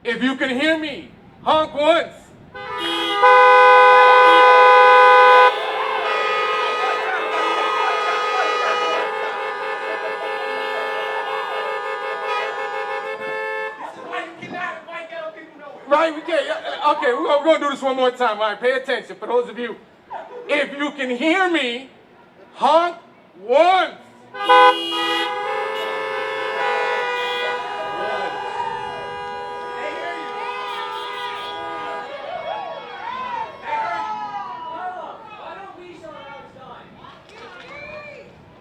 If you can hear me, honk once. Right, we can't. Okay, we're gonna do this one more time. All right, pay attention. For those of you, if you can hear me, honk once.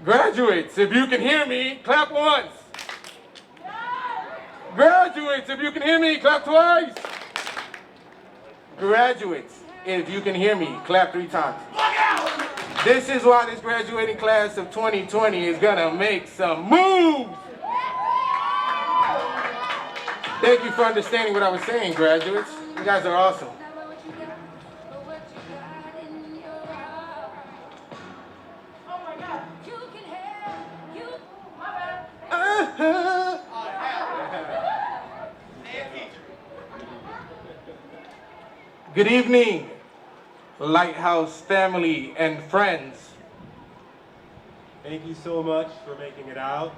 Graduates, if you can hear me, clap once. Graduates, if you can hear me, clap twice. Graduates, if you can hear me, clap 3 times. This is why this graduating class of 2020 is gonna make some moves. Thank you for understanding what I was saying, graduates. You guys are awesome. Good evening, Lighthouse family and friends. Thank you so much for making it out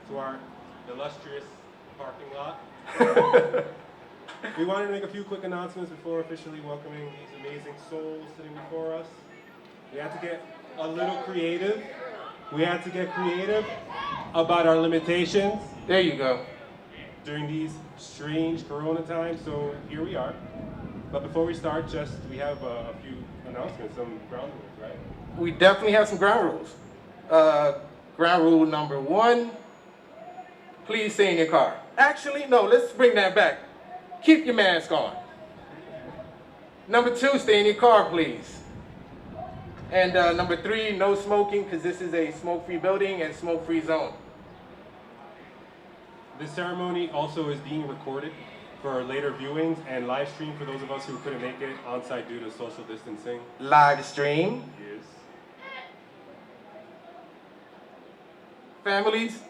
to our illustrious parking lot. We wanted to make a few quick announcements before officially welcoming these amazing souls sitting before us. We had to get a little creative. We had to get creative about our limitations. There you go. During these strange Corona times, so here we are. But before we start, we have a few announcements, some ground rules, right? We definitely have some ground rules. Ground rule number 1, please stay in your car. Actually, no, let's bring that back. Keep your mask on. Number 2, stay in your car, please. And number 3, no smoking, because this is a smoke-free building and smoke-free zone. This ceremony also is being recorded for later viewings and live stream for those of us who couldn't make it on site due to social distancing. Live stream. Yes. Families,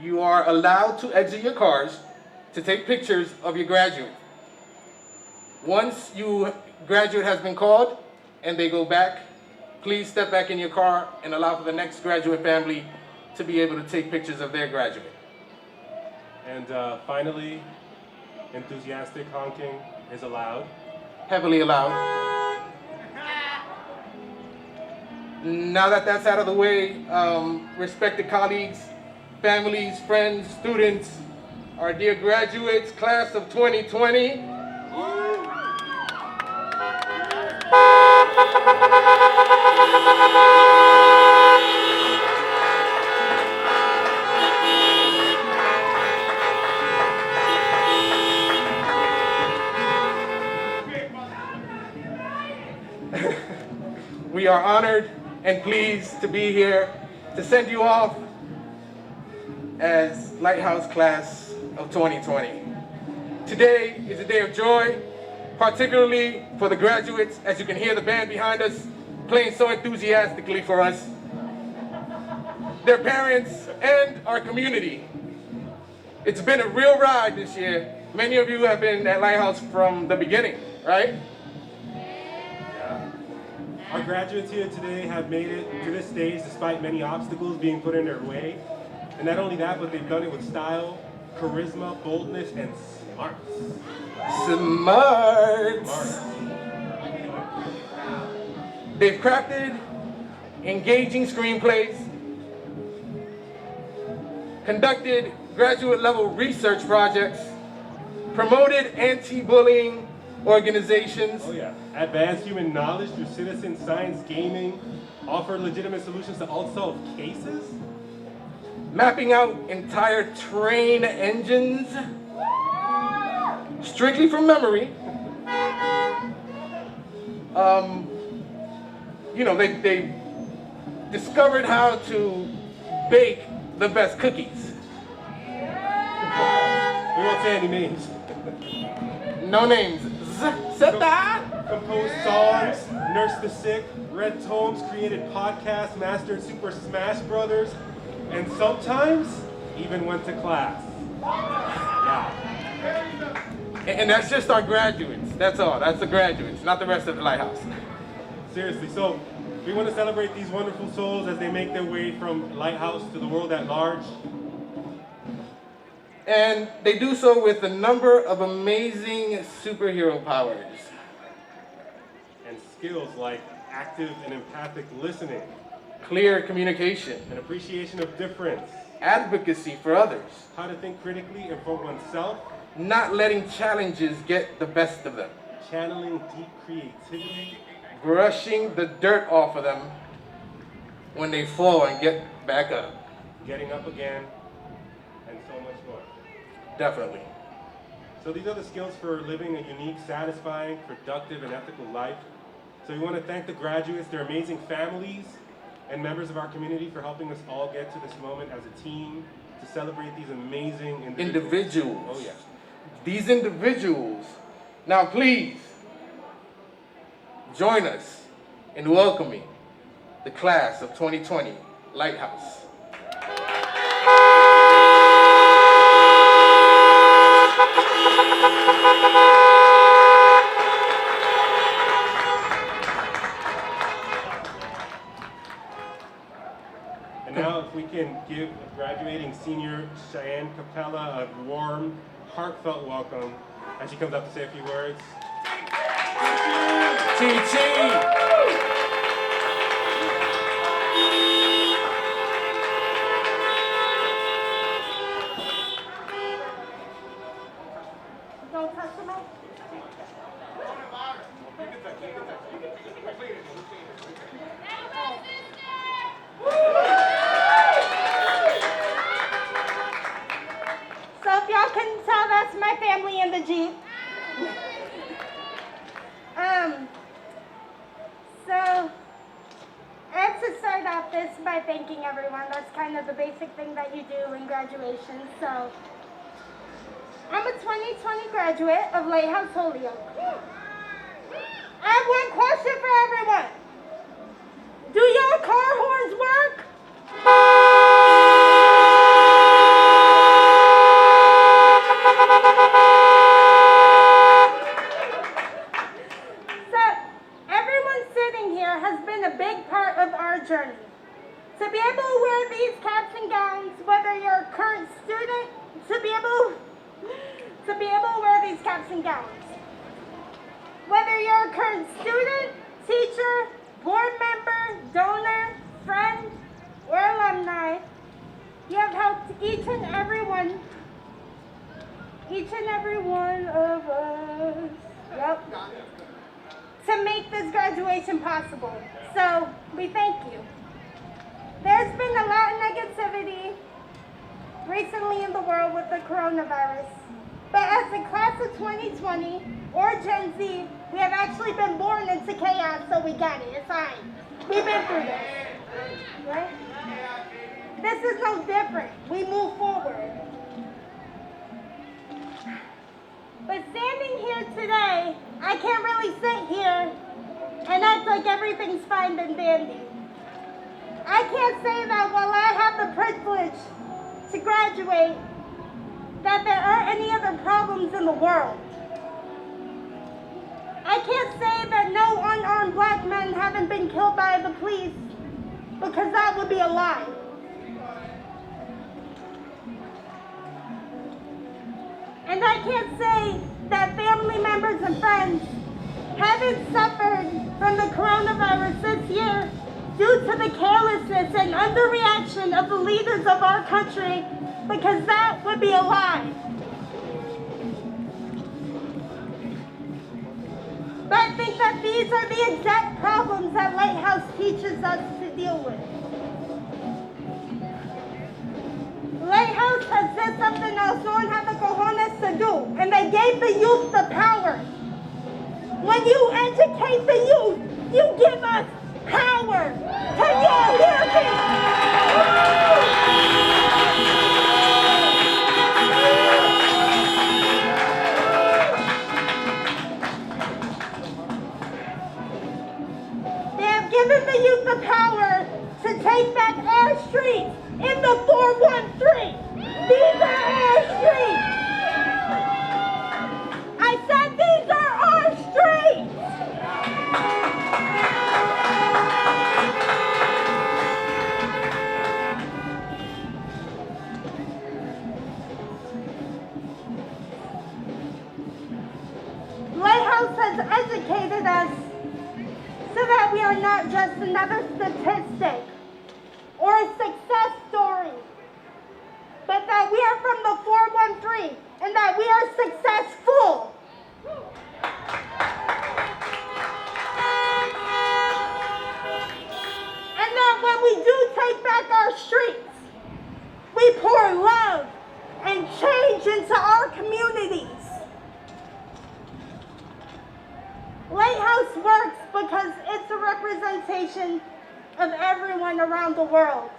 you are allowed to exit your cars to take pictures of your graduate. Once your graduate has been called and they go back, please step back in your car and allow for the next graduate family to be able to take pictures of their graduate. And finally, enthusiastic honking is allowed. Heavily allowed. Now that that's out of the way, respected colleagues, families, friends, students, our dear graduates, class of 2020. We are honored and pleased to be here to send you off as Lighthouse Class of 2020. Today is a day of joy, particularly for the graduates, as you can hear the band behind us playing so enthusiastically for us, their parents, and our community. It's been a real ride this year. Many of you have been at Lighthouse from the beginning, right? Our graduates here today have made it to this stage despite many obstacles being put in their way. And not only that, but they've done it with style, charisma, boldness, and smarts. Smarts. They've crafted engaging screenplays, conducted graduate-level research projects, promoted anti-bullying organizations. Oh yeah. Advanced human knowledge through citizen science gaming, offered legitimate solutions to unsolved cases. Mapping out entire train engines, strictly from memory. They discovered how to bake the best cookies. We won't say any names. No names. Composed songs, nursed the sick, read tomes, created podcasts, mastered Super Smash Brothers, and sometimes even went to class. Yeah. And that's just our graduates. That's all. That's the graduates, not the rest of the Lighthouse. Seriously, so we want to celebrate these wonderful souls as they make their way from Lighthouse to the world at large. And they do so with a number of amazing superhero powers. And skills like active and empathic listening, Clear communication, an appreciation of difference, advocacy for others, how to think critically and for oneself, not letting challenges get the best of them, channeling deep creativity, brushing the dirt off of them when they fall and get back up. getting up again, and so much more. Definitely. So these are the skills for living a unique, satisfying, productive, and ethical life. So we want to thank the graduates, their amazing families, and members of our community for helping us all get to this moment as a team to celebrate these amazing individuals. Oh yeah. These individuals. Now please, join us in welcoming the class of 2020 Lighthouse. And now if we can give graduating senior Cheyenne Capella a warm, heartfelt welcome as she comes up to say a few words. Chi-Chi! Don't touch the mic. So if y'all couldn't tell, that's my family in the Jeep. So I have to start off this by thanking everyone. That's kind of the basic thing that you do in graduation. So I'm a 2020 graduate of Lighthouse Holyoke. I have one question for everyone. Do your car horns work? So everyone sitting here has been a big part of our journey. To be able to wear these caps and gowns, whether you're a current student, to be able to wear these caps and gowns. Whether you're a current student, teacher, board member, donor, friend, or alumni, you have helped each and every one of us, to make this graduation possible. So we thank you. There's been a lot of negativity recently in the world with the coronavirus. But as the class of 2020, or Gen Z, we have actually been born into chaos, so we got it. It's fine. We've been through this. Right? This is no different. We move forward. But standing here today, I can't really sit here and act like everything's fine and dandy. I can't say that while I have the privilege to graduate, that there aren't any other problems in the world. I can't say that no unarmed black men haven't been killed by the police, because that would be a lie. And I can't say that family members and friends haven't suffered from the coronavirus this year due to the carelessness and underreaction of the leaders of our country, because that would be a lie. But I think that these are the exact problems that Lighthouse teaches us to deal with. Lighthouse has did something else no one had the cojones to do, and they gave the youth the power. When you educate the youth, you give us power. Can you hear me? They have given the youth the power to take back our streets in the 413. These are our streets. I has educated us so that we are not just another statistic or a success story, but that we are from the 413 and that we are successful. And that when we do take back our streets, we pour love and change into our communities. Lighthouse works because it's a representation of everyone around the world.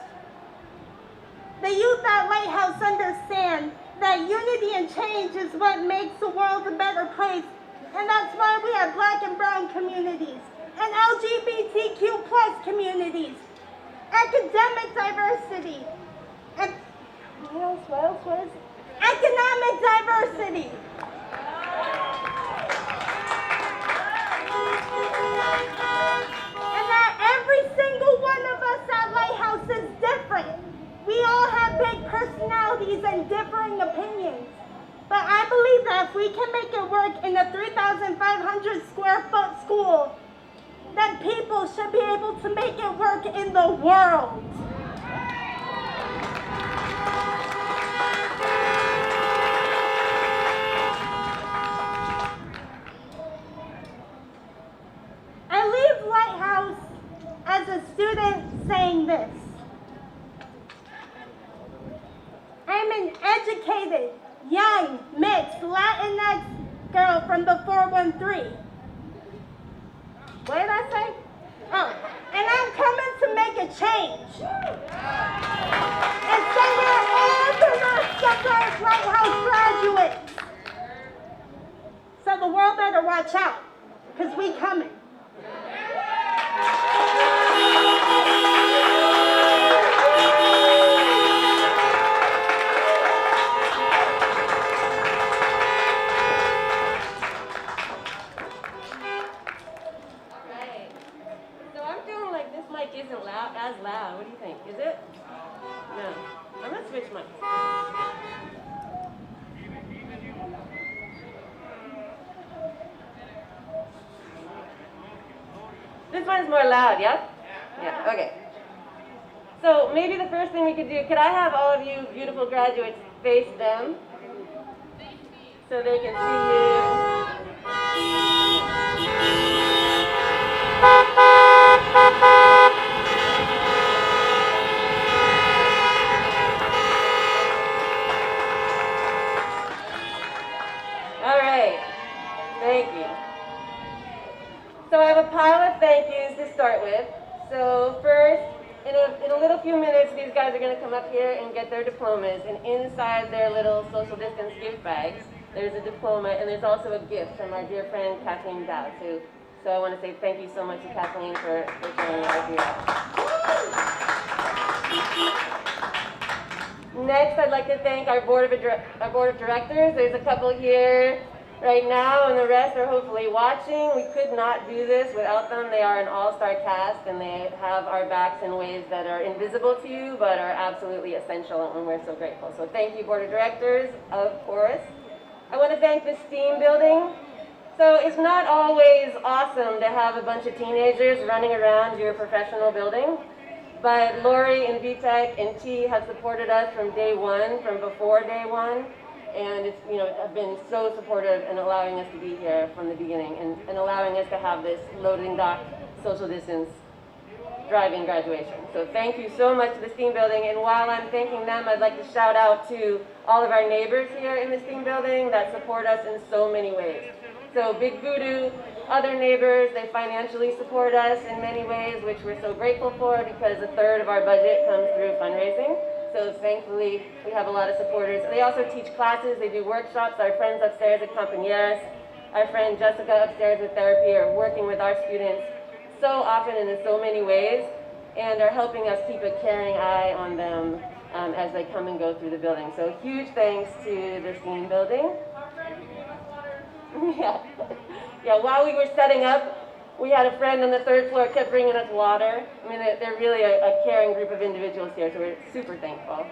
The youth at Lighthouse understand that unity and change is what makes the world a better place, and that's why we have Black and brown communities, and LGBTQ plus communities, academic diversity, and what is it? Economic diversity. And that every single one of us at Lighthouse is different. We all have big personalities and differing opinions. But I believe that if we can make it work in a 3,500 square foot school, then people should be able to make it work in the world. I leave Lighthouse as a student saying this. I'm an educated, young, mixed, Latinx girl from the 413. What did I say? Oh, and I'm coming to make a change. And so we're all the rest of our Lighthouse graduates. So the world better watch out, because we coming. Isn't loud as loud. What do you think? Is it? No. I'm gonna switch mics. This one's more loud, yeah? Yeah, okay. So maybe the first thing we could do, could I have all of you beautiful graduates face them so they can see you? All right, thank you. So I have a pile of thank yous to start with. So first, in a little few minutes, these guys are gonna come up here and get their diplomas, and inside their little social distance gift bags, there's a diploma, and there's also a gift from our dear friend Kathleen Dowd. So I wanna say thank you so much to Kathleen for sharing our idea. Next, I'd like to thank our board of directors. There's a couple here right now, and the rest are hopefully watching. We could not do this without them. They are an all-star cast, and they have our backs in ways that are invisible to you, but are absolutely essential, and we're so grateful. So thank you, board of directors, of course. I want to thank the STEAM building. So it's not always awesome to have a bunch of teenagers running around your professional building. But Lori and VTech and T have supported us from day one, from before day one, and it's, have been so supportive in allowing us to be here from the beginning and allowing us to have this loading dock social distance driving graduation. So thank you so much to the STEAM building, and while I'm thanking them, I'd like to shout out to all of our neighbors here in the STEAM building that support us in so many ways. So Big Voodoo, other neighbors, they financially support us in many ways, which we're so grateful for because a third of our budget comes through fundraising. So thankfully, we have a lot of supporters. They also teach classes, they do workshops. Our friends upstairs at Compañeras, our friend Jessica upstairs at Therapy are working with our students so often and in so many ways, and are helping us keep a caring eye on them as they come and go through the building. So huge thanks to the STEAM building. Yeah, while we were setting up, we had a friend on the third floor kept bringing us water. I mean, they're really a caring group of individuals here, so we're super thankful.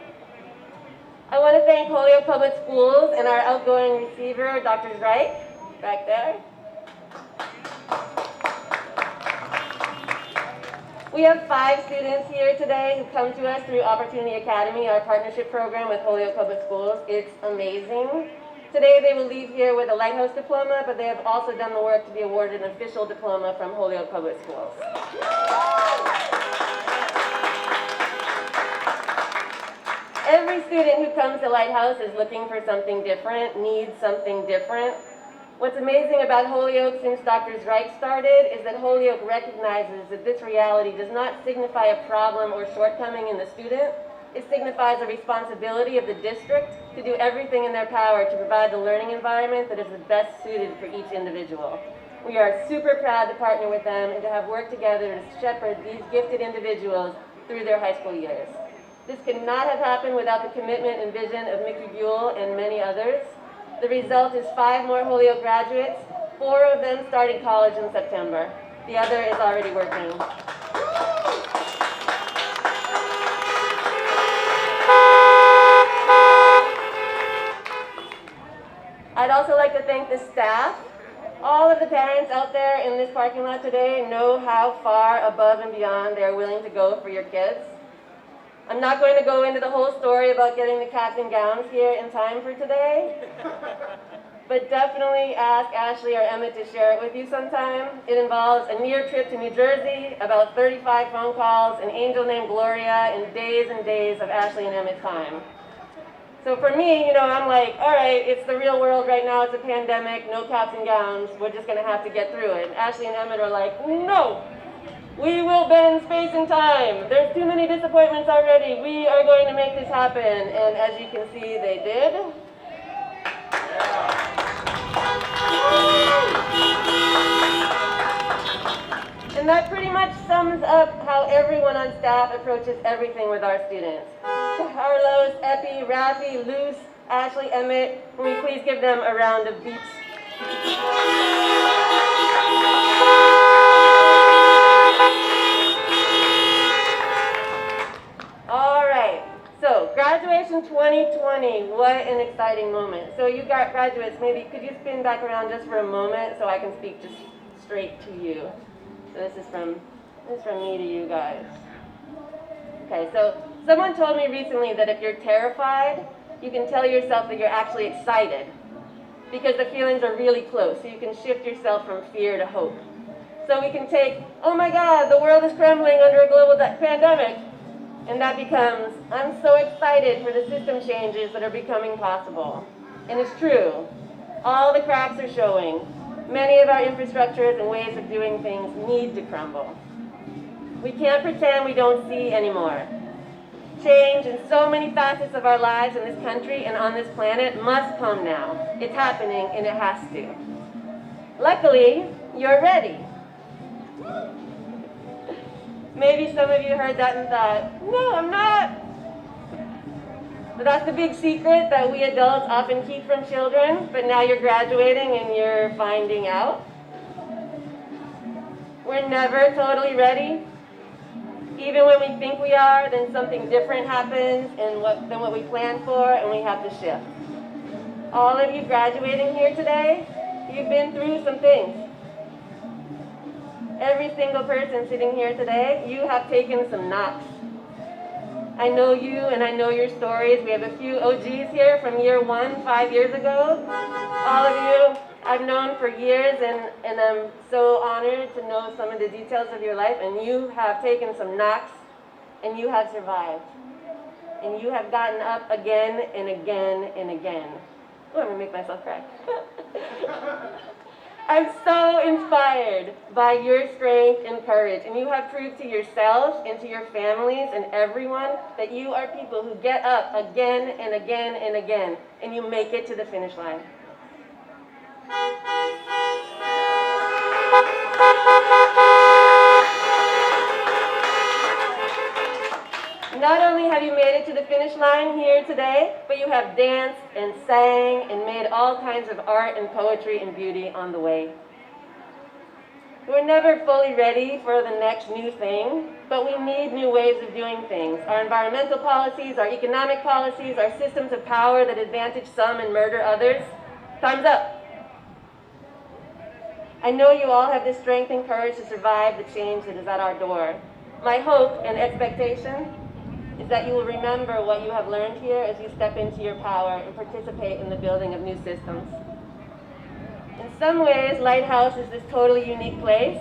I want to thank Holyoke Public Schools and our outgoing receiver, Dr. Reich, back there. We have 5 students here today who come to us through Opportunity Academy, our partnership program with Holyoke Public Schools. It's amazing. Today they will leave here with a Lighthouse diploma, but they have also done the work to be awarded an official diploma from Holyoke Public Schools. Every student who comes to Lighthouse is looking for something different, needs something different. What's amazing about Holyoke since Dr. Reich started is that Holyoke recognizes that this reality does not signify a problem or shortcoming in the student. It signifies a responsibility of the district to do everything in their power to provide the learning environment that is the best suited for each individual. We are super proud to partner with them and to have worked together to shepherd these gifted individuals through their high school years. This could not have happened without the commitment and vision of Mickey Buell and many others. The result is 5 more Holyoke graduates, 4 of them starting college in September. The other is already working. I'd also like to thank the staff. All of the parents out there in this parking lot today know how far above and beyond they're willing to go for your kids. I'm not going to go into the whole story about getting the caps and gowns here in time for today, but definitely ask Ashley or Emmett to share it with you sometime. It involves a near trip to New Jersey, about 35 phone calls, an angel named Gloria, and days of Ashley and Emmett's time. So for me, I'm like, all right, it's the real world right now, it's a pandemic, no caps and gowns, we're just gonna have to get through it. And Ashley and Emmett are like, no! We will bend space and time. There's too many disappointments already. We are going to make this happen. And as you can see, they did. And that pretty much sums up how everyone on staff approaches everything with our students. Carlos, Epi, Rafi, Luce, Ashley, Emmett, can we please give them a round of beats? All right, so graduation 2020, what an exciting moment. So you got graduates, maybe could you spin back around just for a moment so I can speak just straight to you. So this is from me to you guys. Okay, so someone told me recently that if you're terrified, you can tell yourself that you're actually excited because the feelings are really close, so you can shift yourself from fear to hope. So we can take, oh my God, the world is crumbling under a global pandemic. And that becomes, I'm so excited for the system changes that are becoming possible. And it's true. All the cracks are showing. Many of our infrastructures and ways of doing things need to crumble. We can't pretend we don't see anymore. Change in so many facets of our lives in this country and on this planet must come now. It's happening and it has to. Luckily, you're ready. Maybe some of you heard that and thought, no, I'm not. But that's the big secret that we adults often keep from children, but now you're graduating and you're finding out. We're never totally ready. Even when we think we are, then something different happens than what we planned for, and we have to shift. All of you graduating here today, you've been through some things. Every single person sitting here today, you have taken some knocks. I know you and I know your stories. We have a few OGs here from year 1, 5 years ago. All of you I've known for years, and I'm so honored to know some of the details of your life, and you have taken some knocks, and you have survived. And you have gotten up again and again and again. Oh, I'm gonna make myself cry. I'm so inspired by your strength and courage, and you have proved to yourselves and to your families and everyone that you are people who get up again and again and again, and you make it to the finish line. Not only have you made it to the finish line here today, but you have danced and sang and made all kinds of art and poetry and beauty on the way. We're never fully ready for the next new thing, but we need new ways of doing things. Our environmental policies, our economic policies, our systems of power that advantage some and murder others. Time's up. I know you all have the strength and courage to survive the change that is at our door. My hope and expectation is that you will remember what you have learned here as you step into your power and participate in the building of new systems. In some ways, Lighthouse is this totally unique place,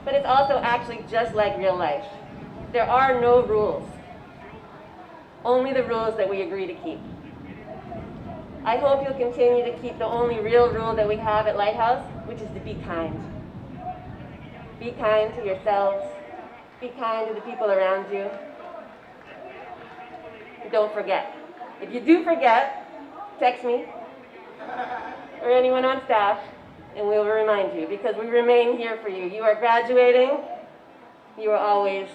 but it's also actually just like real life. There are no rules, only the rules that we agree to keep. I hope you'll continue to keep the only real rule that we have at Lighthouse, which is to be kind. Be kind to yourselves, be kind to the people around you. And don't forget. If you do forget, text me or anyone on staff, and we will remind you, because we remain here for you. You are graduating, you are always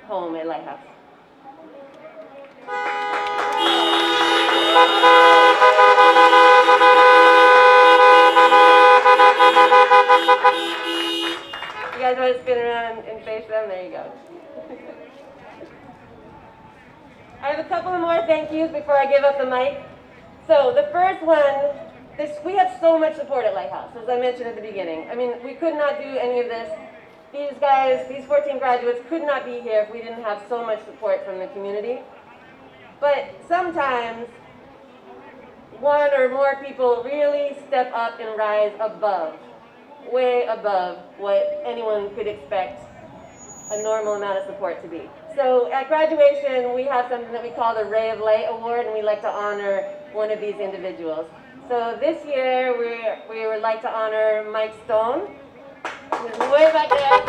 home at Lighthouse. You guys want to spin around and face them? There you go. I have a couple of more thank yous before I give up the mic. So the first one, we have so much support at Lighthouse, as I mentioned at the beginning. I mean, we could not do any of this. These guys, these 14 graduates could not be here if we didn't have so much support from the community. But sometimes one or more people really step up and rise above, way above what anyone could expect a normal amount of support to be. So at graduation, we have something that we call the Ray of Light Award, and we like to honor one of these individuals. So this year, we would like to honor Mike Stone. He's way back there.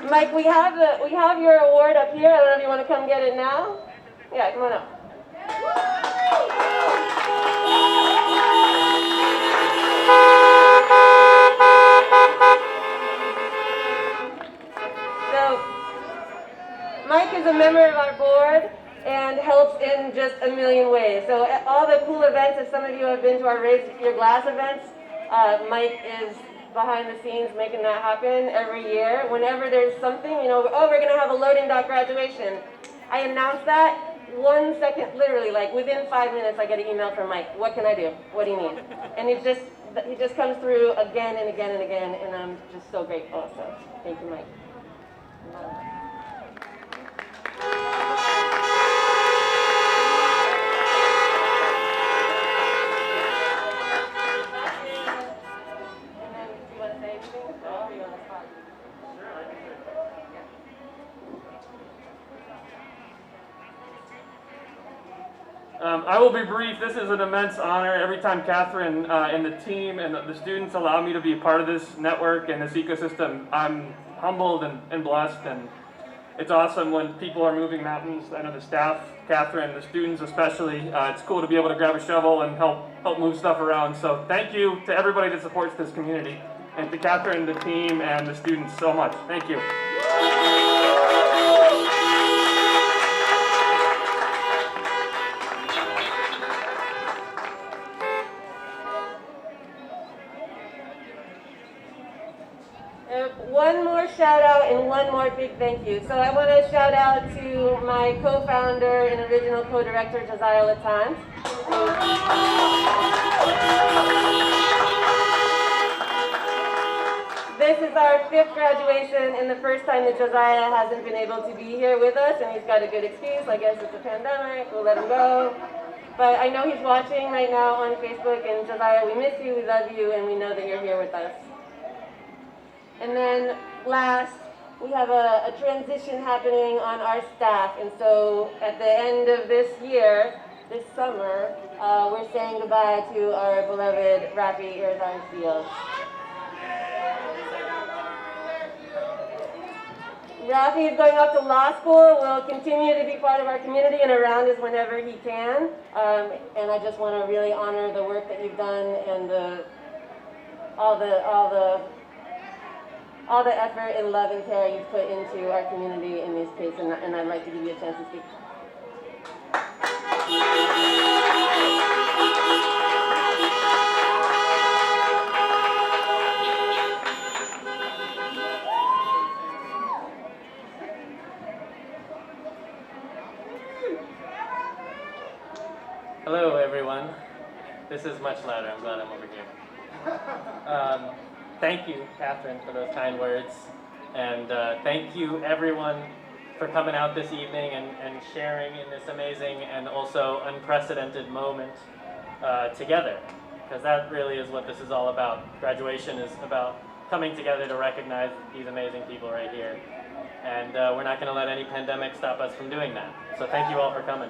Mike, we have your award up here. I don't know if you want to come get it now. Yeah, come on up. So, Mike is a member of our board and helps in just a million ways. So at all the cool events, if some of you have been to our Raise Your Glass events, Mike is behind the scenes making that happen every year. Whenever there's something, you know, oh, we're going to have a loading dock graduation. I announce that 1 second, literally, like within 5 minutes, I get an email from Mike. What can I do? What do you need? And he just comes through again and again and again, and I'm just so grateful. So thank you, Mike. I will be brief. This is an immense honor. Every time Catherine and the team and the students allow me to be a part of this network and this ecosystem, I'm humbled and blessed. And it's awesome when people are moving mountains. I know the staff, Catherine, the students especially, it's cool to be able to grab a shovel and help move stuff around. So thank you to everybody that supports this community, and to Catherine, the team, and the students so much. Thank you. One more shout out and one more big thank you. So I want to shout out to my co-founder and original co-director, Josiah Latant. This is our 5th graduation and the first time that Josiah hasn't been able to be here with us, and he's got a good excuse. I guess it's a pandemic, we'll let him go. But I know he's watching right now on Facebook, and Josiah, we miss you, we love you, and we know that you're here with us. And then last, we have a transition happening on our staff. And so at the end of this year, this summer, we're saying goodbye to our beloved Rafi Irzan-Fields. Rafi is going off to law school, will continue to be part of our community and around us whenever he can. And I just want to really honor the work that you've done and all the effort and love and care you've put into our community in this case, and I'd like to give you a chance to speak. Hello, everyone. This is much louder. I'm glad I'm over here. Thank you, Catherine, for those kind words. And thank you, everyone, for coming out this evening and sharing in this amazing and also unprecedented moment together. Because that really is what this is all about. Graduation is about coming together to recognize these amazing people right here. And we're not going to let any pandemic stop us from doing that. So thank you all for coming.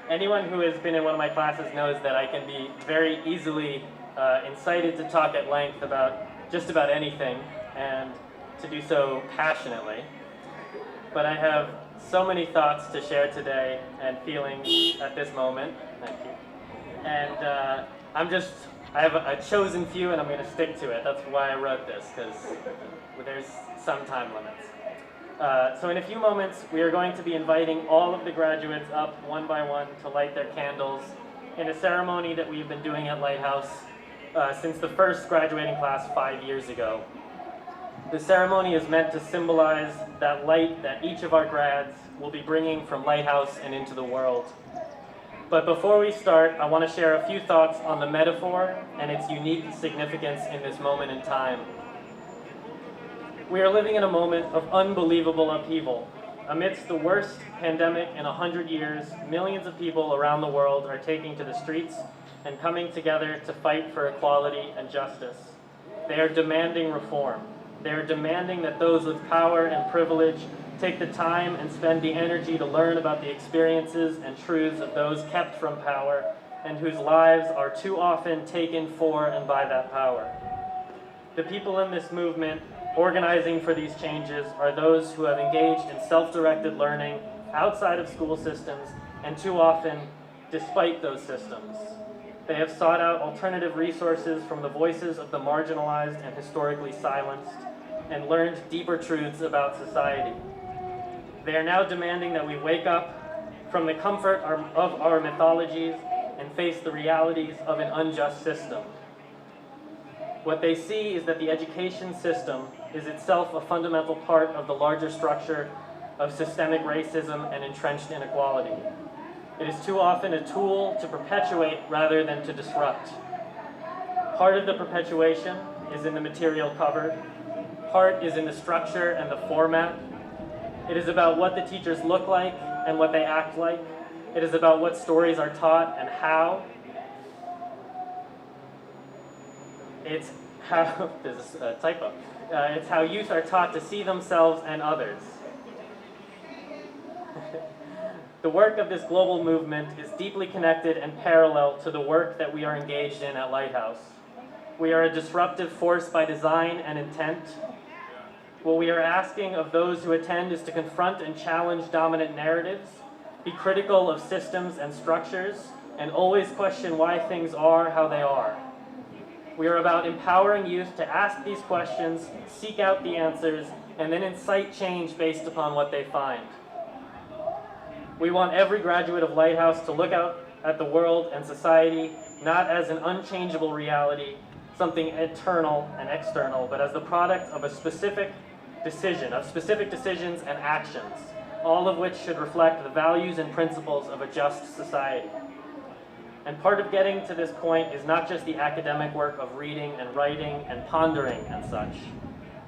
Anyone who has been in one of my classes knows that I can be very easily incited to talk at length about just about anything, and to do so passionately. But I have so many thoughts to share today and feelings at this moment. Thank you. And I have a chosen few, and I'm going to stick to it. That's why I wrote this, because there's some time limits. So in a few moments, we are going to be inviting all of the graduates up one by one to light their candles in a ceremony that we've been doing at Lighthouse since the first graduating class 5 years ago. The ceremony is meant to symbolize that light that each of our grads will be bringing from Lighthouse and into the world. But before we start, I want to share a few thoughts on the metaphor and its unique significance in this moment in time. We are living in a moment of unbelievable upheaval. Amidst the worst pandemic in 100 years, millions of people around the world are taking to the streets and coming together to fight for equality and justice. They are demanding reform. They are demanding that those with power and privilege take the time and spend the energy to learn about the experiences and truths of those kept from power and whose lives are too often taken for and by that power. The people in this movement organizing for these changes are those who have engaged in self-directed learning outside of school systems and too often despite those systems. They have sought out alternative resources from the voices of the marginalized and historically silenced and learned deeper truths about society. They are now demanding that we wake up from the comfort of our mythologies and face the realities of an unjust system. What they see is that the education system is itself a fundamental part of the larger structure of systemic racism and entrenched inequality. It is too often a tool to perpetuate rather than to disrupt. Part of the perpetuation is in the material covered. Part is in the structure and the format. It is about what the teachers look like and what they act like. It is about what stories are taught and how. It's how, there's a typo. It's how youth are taught to see themselves and others. The work of this global movement is deeply connected and parallel to the work that we are engaged in at Lighthouse. We are a disruptive force by design and intent. What we are asking of those who attend is to confront and challenge dominant narratives, be critical of systems and structures, and always question why things are how they are. We are about empowering youth to ask these questions, seek out the answers, and then incite change based upon what they find. We want every graduate of Lighthouse to look out at the world and society not as an unchangeable reality, something eternal and external, but as the product of a specific decision, of specific decisions and actions, all of which should reflect the values and principles of a just society. And part of getting to this point is not just the academic work of reading and writing and pondering and such,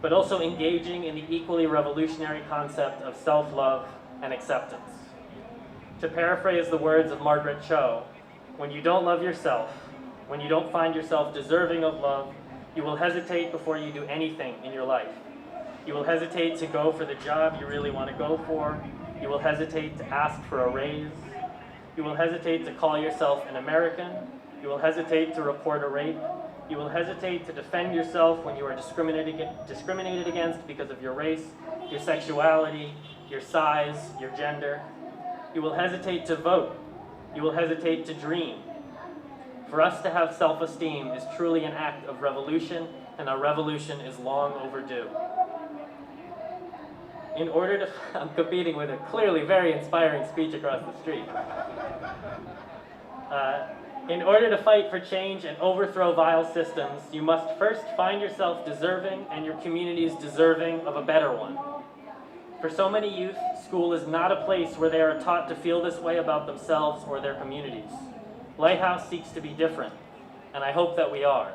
but also engaging in the equally revolutionary concept of self-love and acceptance. To paraphrase the words of Margaret Cho, when you don't love yourself, when you don't find yourself deserving of love, you will hesitate before you do anything in your life. You will hesitate to go for the job you really want to go for. You will hesitate to ask for a raise. You will hesitate to call yourself an American. You will hesitate to report a rape. You will hesitate to defend yourself when you are discriminated against because of your race, your sexuality, your size, your gender. You will hesitate to vote. You will hesitate to dream. For us to have self-esteem is truly an act of revolution, and our revolution is long overdue. In order to, I'm competing with a clearly very inspiring speech across the street. In order to fight for change and overthrow vile systems, you must first find yourself deserving and your communities deserving of a better one. For so many youth, school is not a place where they are taught to feel this way about themselves or their communities. Lighthouse seeks to be different, and I hope that we are.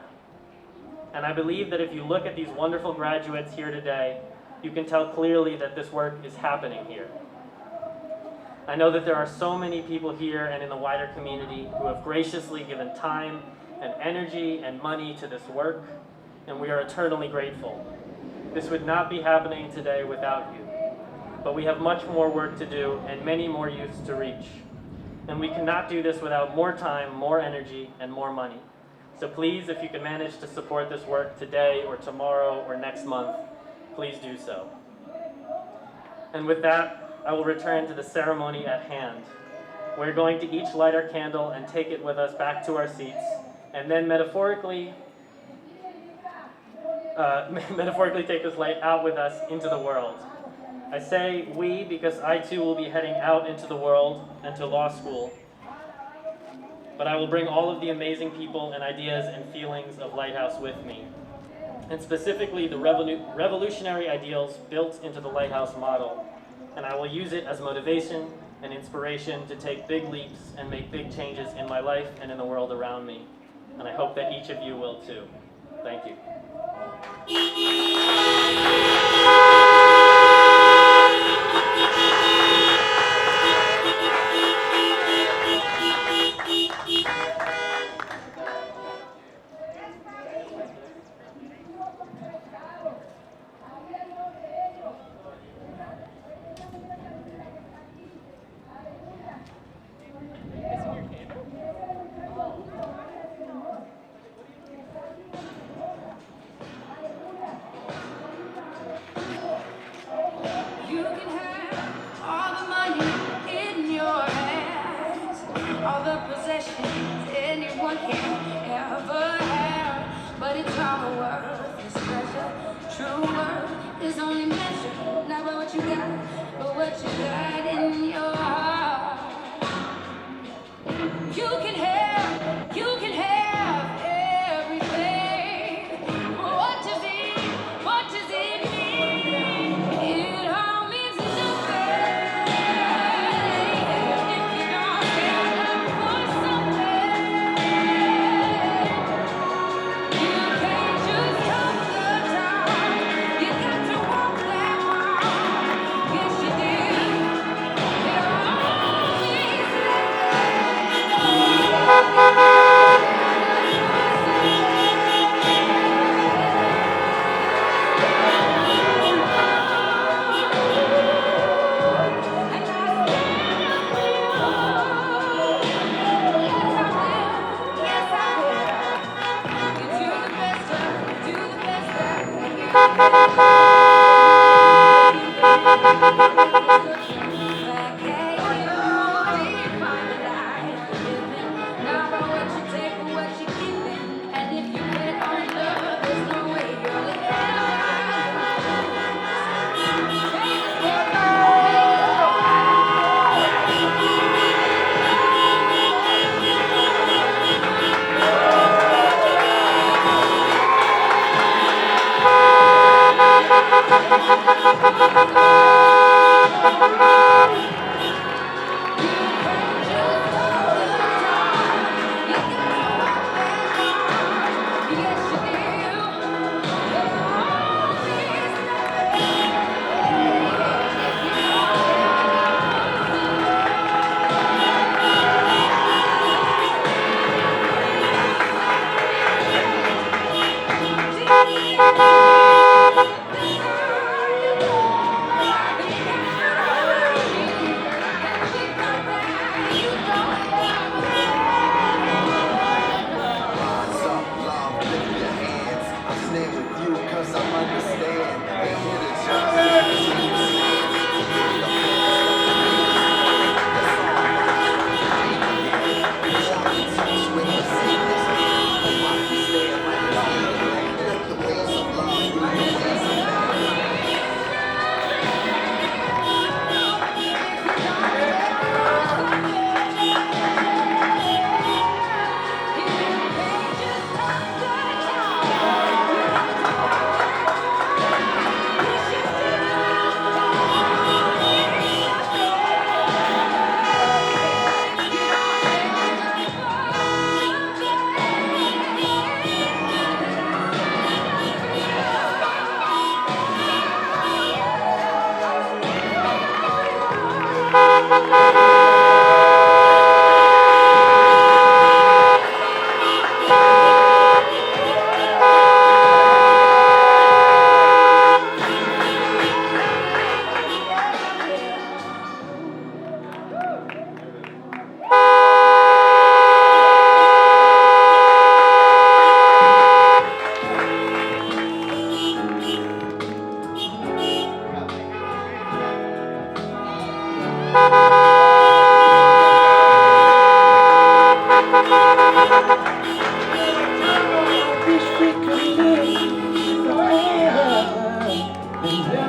And I believe that if you look at these wonderful graduates here today, you can tell clearly that this work is happening here. I know that there are so many people here and in the wider community who have graciously given time and energy and money to this work, and we are eternally grateful. This would not be happening today without you. But we have much more work to do and many more youths to reach. And we cannot do this without more time, more energy, and more money. So please, if you can manage to support this work today or tomorrow or next month, please do so. And with that, I will return to the ceremony at hand. We're going to each light our candle and take it with us back to our seats, and then metaphorically take this light out with us into the world. I say we because I too will be heading out into the world and to law school. But I will bring all of the amazing people and ideas and feelings of Lighthouse with me. And specifically the revolutionary ideals built into the Lighthouse model. And I will use it as motivation and inspiration to take big leaps and make big changes in my life and in the world around me. And I hope that each of you will too. Thank you. You can have all the money in your hands, all the possessions anyone can ever have, but it's all worthless treasure. True worth is only measured not by what you got, but what you got in your heart. You can have everything. What does it mean? It all means nothing if you don't stand up for something. You can't just talk the talk. You got to walk that walk. Yes, you do. It all means nothing.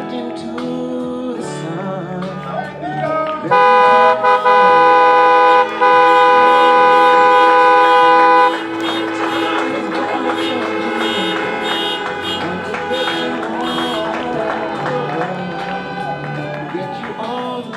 out into the sun. Get you all the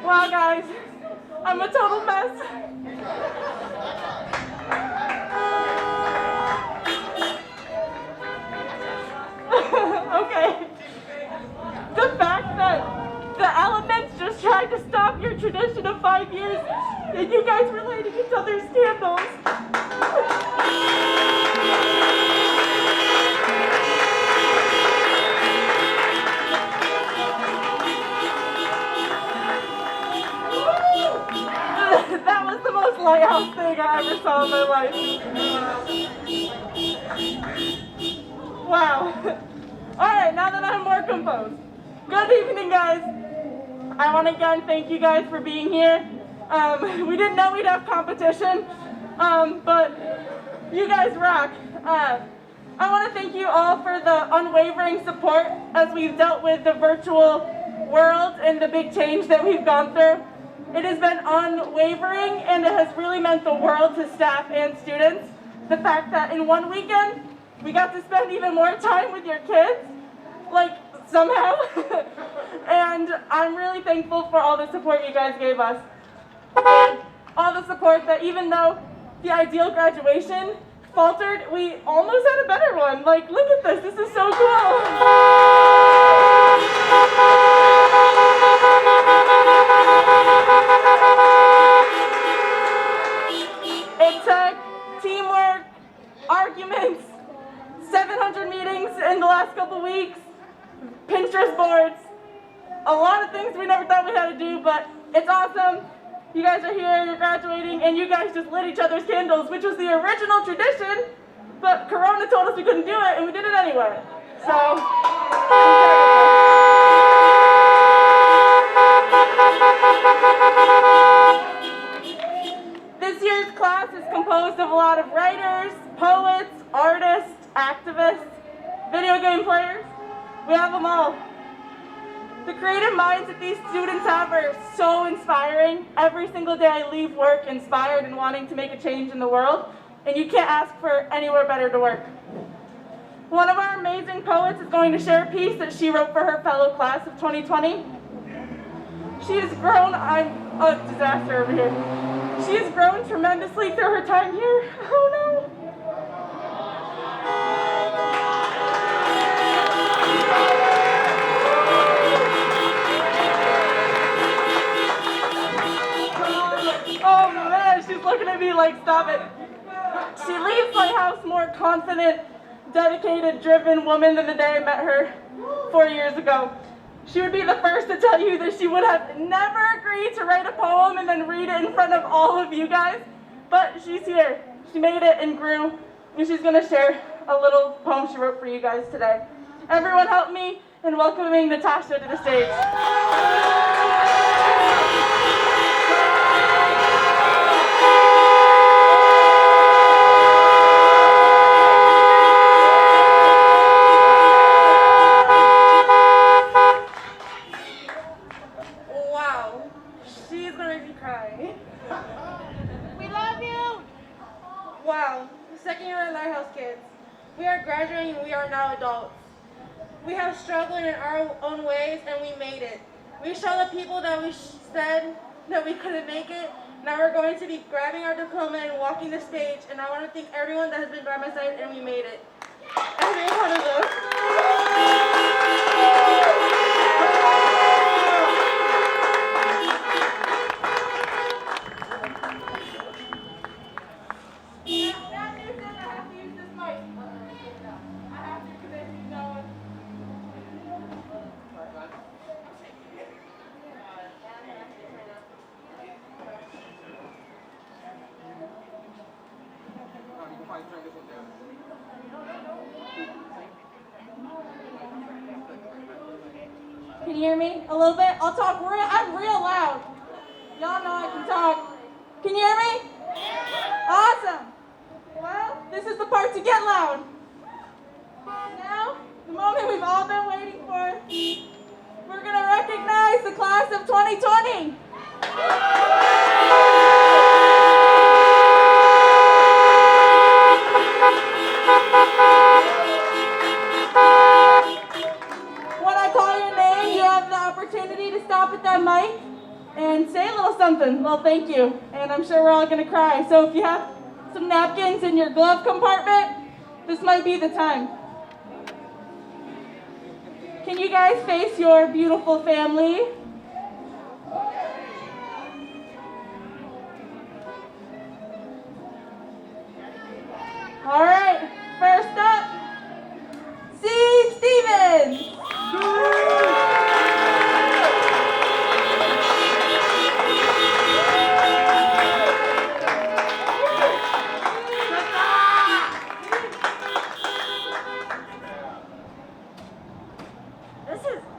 Wow, guys, I'm a total mess. Okay. The fact that the elements just tried to stop your tradition of 5 years and you guys relating each other's scandals. That was the most Lighthouse thing I ever saw in my life. Wow. Alright, now that I'm more composed. Good evening, guys. I want to again thank you guys for being here. We didn't know we'd have competition, but you guys rock. I want to thank you all for the unwavering support as we've dealt with the virtual world and the big change that we've gone through. It has been unwavering, and it has really meant the world to staff and students. The fact that in one weekend, we got to spend even more time with your kids, like somehow. And I'm really thankful for all the support you guys gave us. And all the support that even though the ideal graduation faltered, we almost had a better one. Like, look at this, this is so cool. but it's awesome. You guys are here, you're graduating, and you guys just lit each other's candles, which was the original tradition, but Corona told us we couldn't do it, and we did it anyway. So, this year's class is composed of a lot of writers, poets, artists, activists, video game players. We have them all. The creative minds that these students have are so inspiring. Every single day I leave work inspired and wanting to make a change in the world, and you can't ask for anywhere better to work. One of our amazing poets is going to share a piece that she wrote for her fellow class of 2020. She has grown, I'm a disaster over here. She has grown tremendously through her time here. Oh no. Oh man, she's looking at me like, stop it. She leaves my house more confident, dedicated, driven woman than the day I met her 4 years ago. She would be the first to tell you that she would have never agreed to write a poem and then read it in front of all of you guys, but she's here. She made it and grew, and she's gonna share a little poem she wrote for you guys today. Everyone help me in welcoming Natasha to the stage. Wow, she's gonna make me cry. We love you. Wow, second year at Lighthouse kids. We are graduating and we are now adults. We have struggled in our own ways and we made it. We showed the people that we said that we couldn't make it. Now we're going to be grabbing our diploma and walking the stage, and I want to thank everyone that has been by my side and we made it. Every one of us. Can you hear me a little bit? I'll talk I'm real loud. Y'all know I can talk. Can you hear me? Awesome. Well, this is the part to get loud. Now, the moment we've all been waiting for. We're going to recognize the class of 2020. When I call your name, you have the opportunity to stop at that mic and say a little something. Well, thank you. And I'm sure we're all going to cry. So if you have some napkins in your glove compartment, this might be the time. Can you guys face your beautiful family? All right, first up, C. Stevens.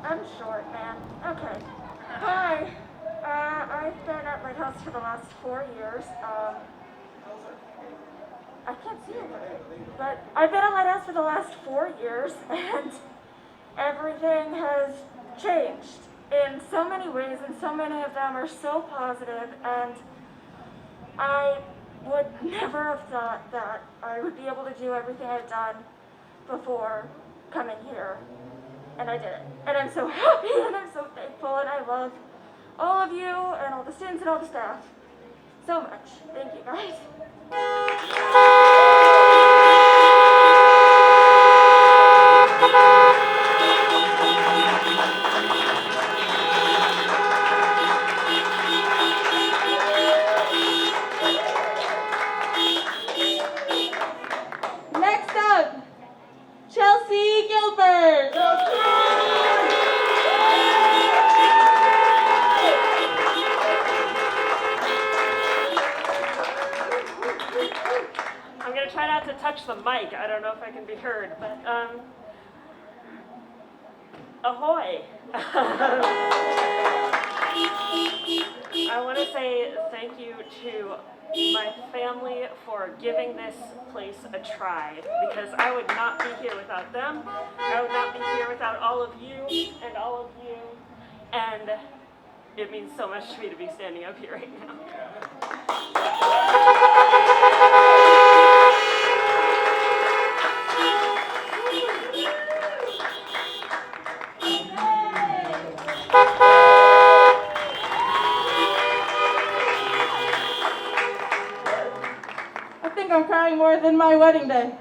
I'm short, man. Okay. Hi. I've been at Lighthouse for the last 4 years. I can't see it, but I've been at Lighthouse for the last 4 years, and everything has changed in so many ways, and so many of them are so positive, and I would never have thought that I would be able to do everything I've done before coming here. And I did it. And I'm so happy and I'm so thankful, and I love all of you and all the students and all the staff so much. Thank you guys. Next up, Chelsea Gilbert. not to touch the mic. I don't know if I can be heard, but ahoy. I want to say thank you to my family for giving this place a try, because I would not be here without them. I would not be here without all of you and all of you, and it means so much to me to be standing up here right now. I think I'm crying more than my wedding day.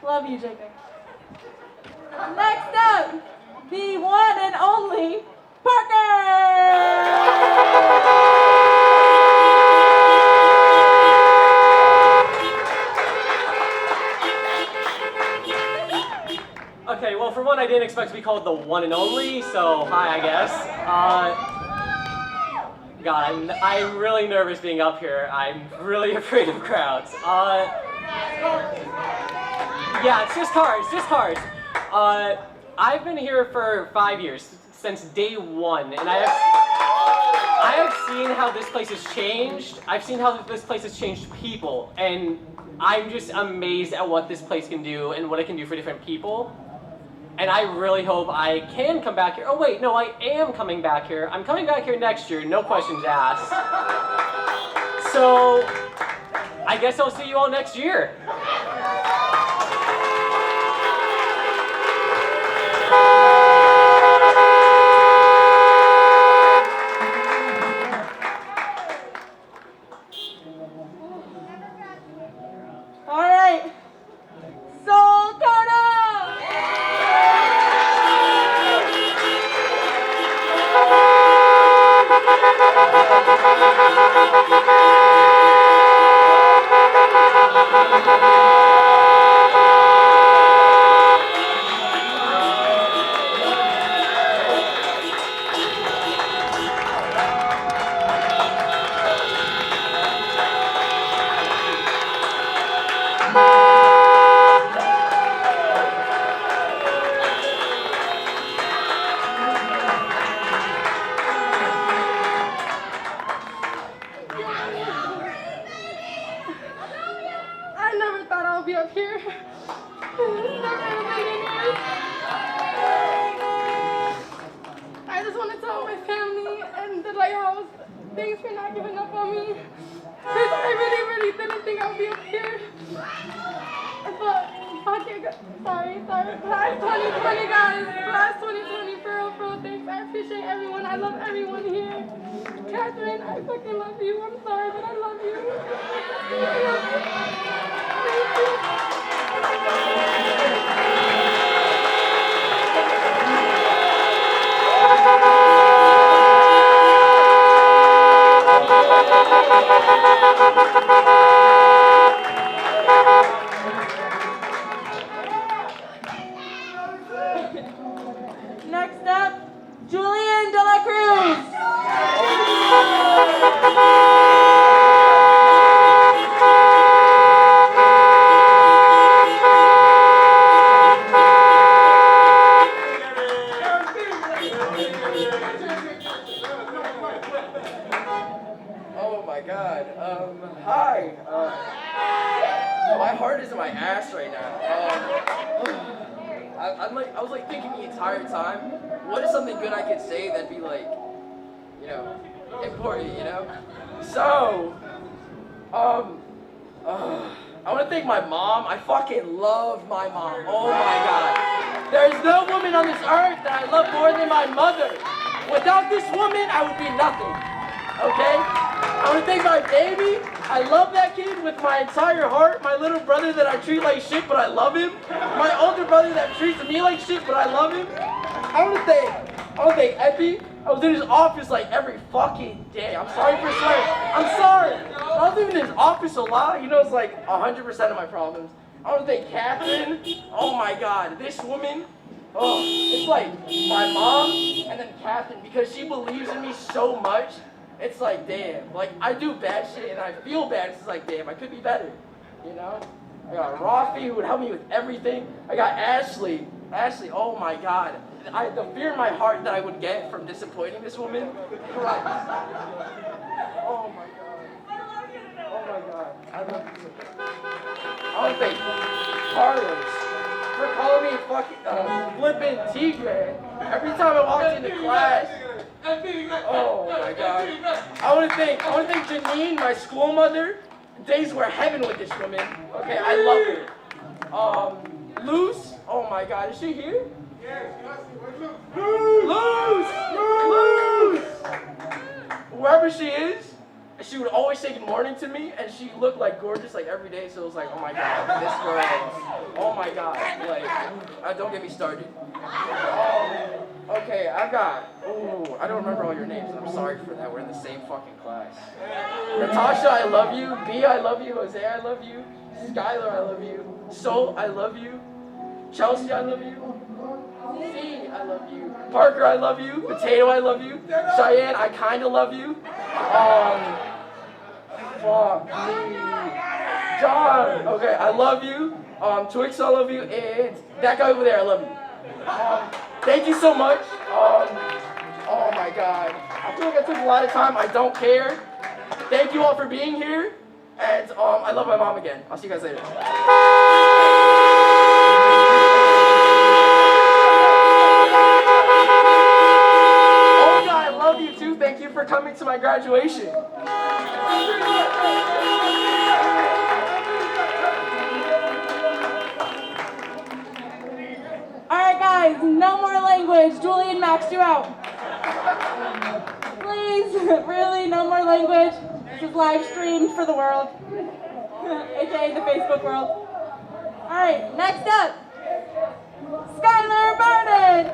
Love you, Jacob. Next up, the one and only Parker! Okay, well, for one, I didn't expect to be called the one and only, so hi, I guess. God, I'm really nervous being up here. I'm really afraid of crowds. Yeah, it's just cars. I've been here for 5 years, since day one, and I have seen how this place has changed. I've seen how this place has changed people, and I'm just amazed at what this place can do and what it can do for different people. And I really hope I can come back here. Oh wait, no, I am coming back here. I'm coming back here next year, no questions asked. So, I guess I'll see you all next year. All right, Soul Kona! I never thought I would be up here. Never in a million years. I just want to tell my family and the Lighthouse, thanks for not giving up on me. Because I really didn't think I would be up here. But, fuck it, sorry. Class 2020, guys. Class 2020, for real, thanks. I appreciate everyone. I love everyone here. Catherine, I fucking love you. I'm sorry, but I love you. Next up, Julian De La Cruz! Oh my God. Hi. My heart is in my ass right now. I was like thinking the entire time, what is something good I could say that'd be like, you know, important, you know? So, I want to thank my mom. I fucking love my mom. Oh my God. There's no woman on this earth that I love more than my mother. Without this woman, I would be nothing. Okay? I want to thank my baby. I love that kid with my entire heart. My little brother that I treat like shit, but I love him. My older brother that treats me like shit, but I love him. I want to thank Epi. I was in his office like every fucking day. I'm sorry for swearing. I'm sorry. I was in his office a lot. You know, it's like 100% of my problems. I want to thank Catherine. Oh my God, this woman. Oh, it's like my mom and then Catherine, because she believes in me so much. it's like, damn. Like, I do bad shit and I feel bad. It's like, damn, I could be better, you know? I got Rafi, who would help me with everything. I got Ashley. Ashley, oh my God. The fear in my heart that I would get from disappointing this woman. Christ. Oh my God. Oh my God. I love you. I want to thank Carlos for calling me fucking flippin' Tigre every time I walked into class. Oh my God. I want to thank Janine, my school mother. Days were heaven with this woman. Okay, I love her. Luz, oh my God, is she here? Luz! Whoever she is, she would always say good morning to me, and she looked like gorgeous like every day, so it was like, oh my God, this girl, oh my God, like, don't get me started. Okay, I don't remember all your names, and I'm sorry for that, we're in the same fucking class. Natasha, I love you. B, I love you. Jose, I love you. Skylar, I love you. Sol, I love you. Chelsea, I love you. C, I love you. Parker, I love you. Potato, I love you. Cheyenne, I kinda love you. Fuck me. John, okay, I love you. Twix, I love you. And that guy over there, I love you. Thank you so much. Oh my God. I feel like I took a lot of time. I don't care. Thank you all for being here. And I love my mom again. I'll see you guys later. Oh God, I love you too. Thank you for coming to my graduation. Alright guys, no more language. Julie and Max, you out. Please, really, no more language. This is live streamed for the world. AKA the Facebook world. Alright, next up, Skylar Barden.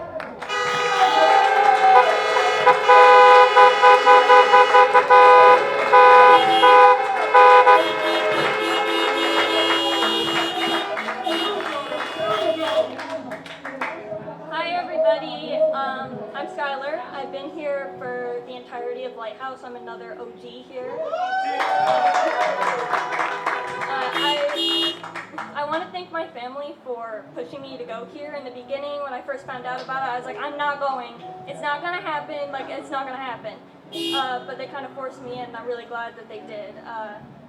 Hi everybody, I'm Skylar. I've been here for the entirety of Lighthouse. I'm another OG here. I want to thank my family for pushing me to go here. In the beginning, when I first found out about it, I was like, I'm not going. It's not going to happen. Like, it's not going to happen. But they kind of forced me in, and I'm really glad that they did.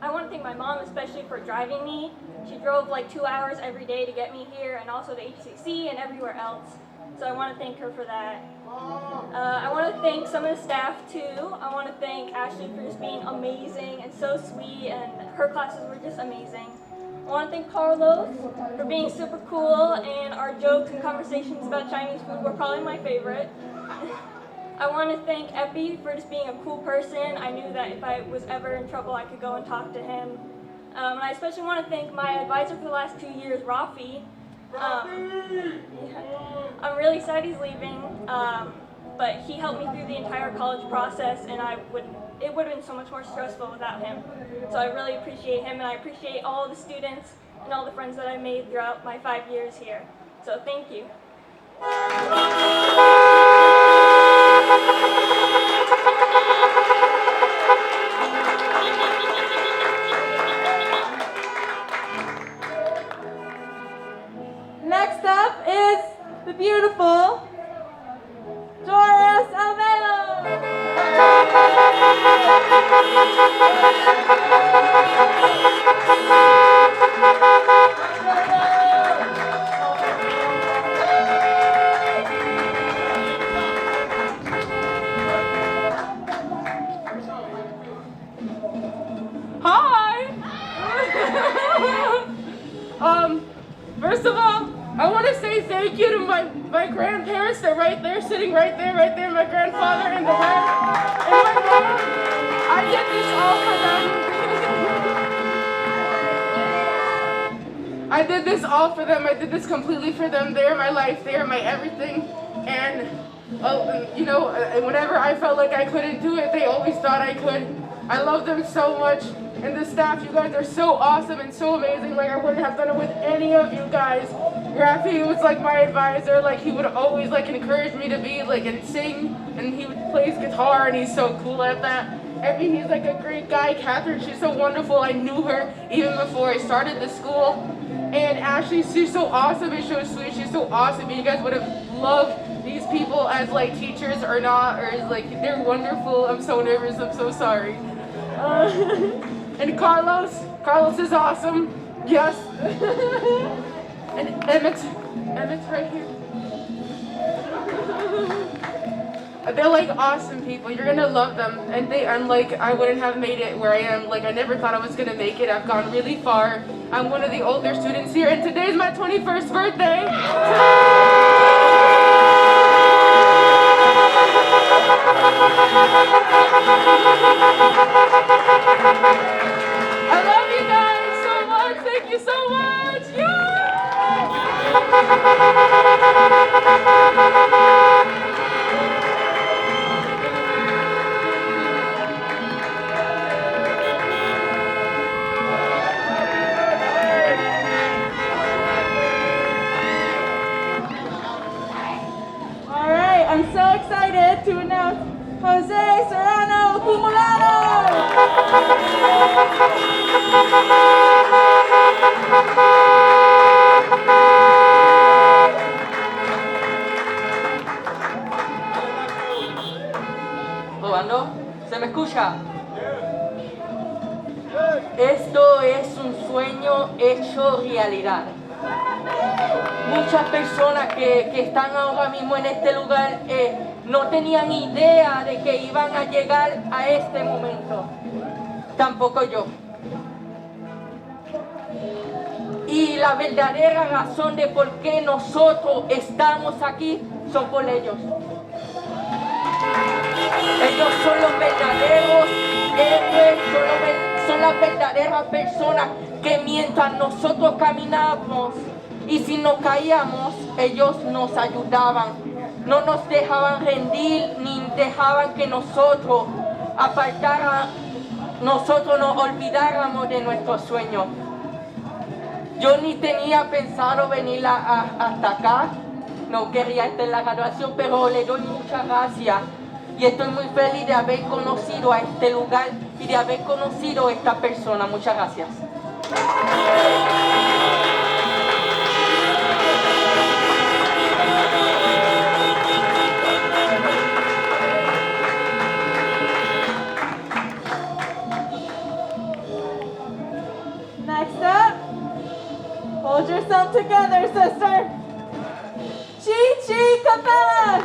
I want to thank my mom, especially for driving me. She drove like 2 hours every day to get me here, and also to HCC and everywhere else. So I want to thank her for that. I want to thank some of the staff too. I want to thank Ashley for just being amazing and so sweet, and her classes were just amazing. I want to thank Carlos for being super cool, and our jokes and conversations about Chinese food were probably my favorite. I want to thank Epi for just being a cool person. I knew that if I was ever in trouble, I could go and talk to him. And I especially want to thank my advisor for the last 2 years, Rafi. I'm really sad he's leaving, but he helped me through the entire college process, and it would have been so much more stressful without him. So I really appreciate him, and I appreciate all the students and all the friends that I made throughout my 5 years here. So thank you. Next up is the beautiful Doris Alvelo. Hi! First of all, I want to say thank you to my grandparents. They're right there, sitting right there, my grandfather and my mom. I did this all for them. I did this all for them. I did this completely for them. They are my life. They are my everything. And, whenever I felt like I couldn't do it, they always thought I could. I love them so much. And the staff, you guys are so awesome and so amazing. Like, I wouldn't have done it with any of you guys. Rafi was like my advisor. Like, he would always like encourage me to be like and sing, and he would play his guitar, and he's so cool at that. Epi, he's like a great guy. Catherine, she's so wonderful. I knew her even before I started the school. And Ashley, she's so awesome and so sweet. She's so awesome. You guys would have loved these people as like teachers or not, or as like they're wonderful. I'm so nervous. I'm so sorry. And Carlos is awesome. Yes. And Emmett's right here. They're like awesome people. You're gonna love them. And I'm like, I wouldn't have made it where I am. Like, I never thought I was gonna make it. I've gone really far. I'm one of the older students here, and today's my 21st birthday. I love you guys so much. Thank you so much. All right, I'm so excited to announce Jose Serrano Cumulano. ¿Probando? ¿Se me escucha? Esto es un sueño hecho realidad. Muchas personas que están ahora mismo en este lugar no tenían idea de que iban a llegar a este momento. Tampoco yo. Y la verdadera razón de por qué nosotros estamos aquí son por ellos. Ellos son los verdaderos héroes, son las verdaderas personas que mientras nosotros caminábamos y si nos caíamos, ellos nos ayudaban. No nos dejaban rendir ni dejaban que nosotros nos olvidáramos de nuestros sueños. Yo ni tenía pensado venir hasta acá, no quería estar en la graduación, pero le doy muchas gracias. Y estoy muy feliz de haber conocido a este lugar y de haber conocido a esta persona. Muchas gracias. Next up, hold yourself together, sister. Chi Capella.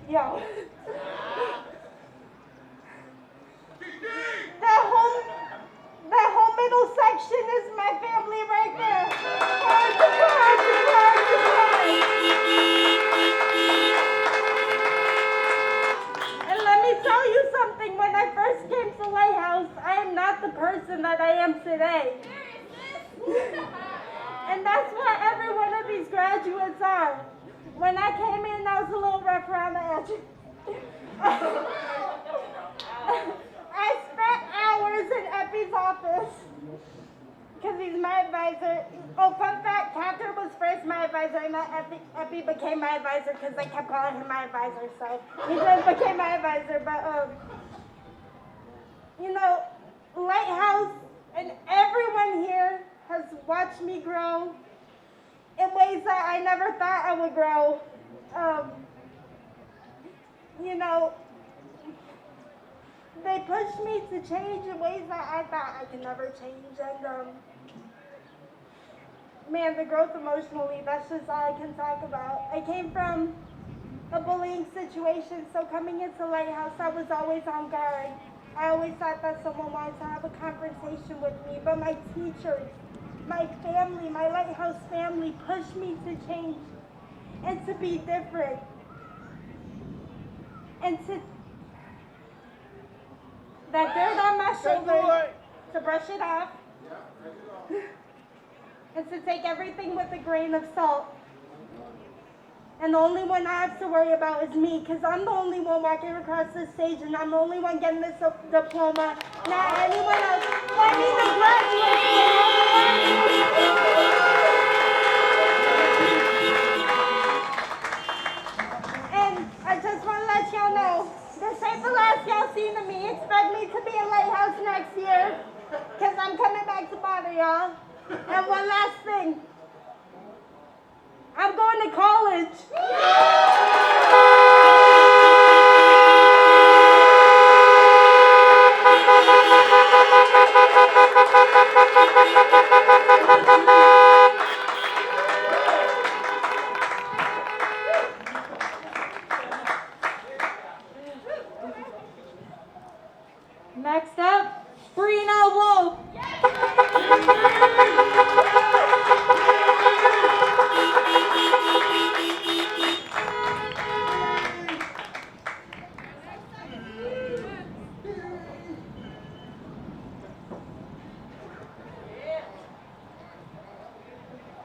Yo. That whole middle section is my family right there. And let me tell you something, when I first came to Lighthouse, I am not the person that I am today. And that's what every one of these graduates are. When I came in, I was a little rough around the edges. I spent hours in Epi's office because he's my advisor. Oh, fun fact, Catherine was first my advisor and then Epi became my advisor because I kept calling him my advisor. So he then became my advisor. But, you know, Lighthouse and everyone here has watched me grow in ways that I never thought I would grow. You know, they pushed me to change in ways that I thought I could never change. And, man, the growth emotionally, that's just all I can talk about. I came from a bullying situation, so coming into Lighthouse, I was always on guard. I always thought that someone wanted to have a conversation with me, but my teachers, my family, my Lighthouse family pushed me to change and to be different and to that dirt on my shoulder to brush it off is to take everything with a grain of salt. And the only one I have to worry about is me, because I'm the only one walking across the stage, and I'm the only one getting this diploma, not anyone else. Let me the And I just want to let y'all know, this ain't the last y'all seen of me. Expect me to be in Lighthouse next year, because I'm coming back to bother y'all. And one last thing. I'm going to college. Next up, Brina Wolf.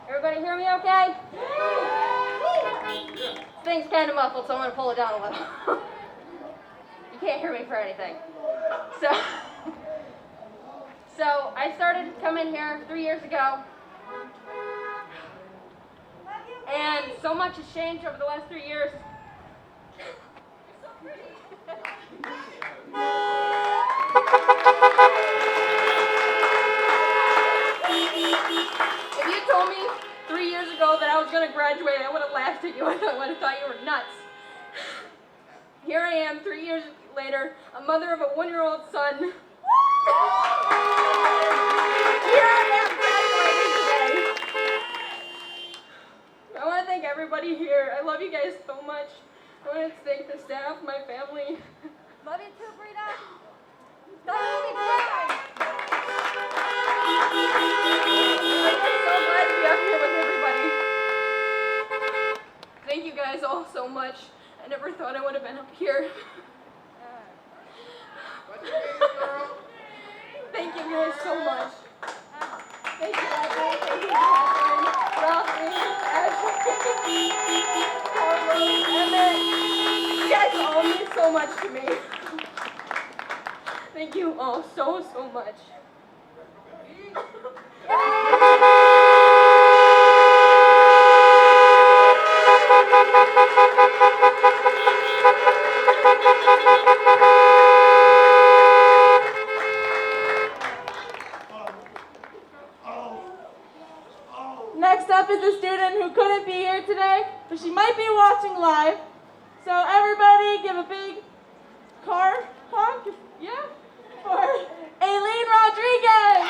Everybody hear me okay? Thing's kind of muffled, so I'm going to pull it down a little. You can't hear me for anything. So I started coming here 3 years ago. And so much has changed over the last 3 years. If you told me 3 years ago that I was going to graduate, I would have laughed at you. I would have thought you were nuts. Here I am, 3 years later, a mother of a 1-year-old son. Here I am graduating today. I want to thank everybody here. I love you guys so much. I want to thank the staff, my family. Love you too, Brina. I'm so glad to be up here with everybody. Thank you guys all so much. I never thought I would have been up here. Thank you guys so much. Thank you, Evan. Thank you, Catherine, Ralphie, Ashley, Carlos, Emmett. You guys all mean so much to me. Thank you all so much. Next up is a student who couldn't be here today, but she might be watching live. So everybody give a big car honk, yeah, for Aileen Rodriguez.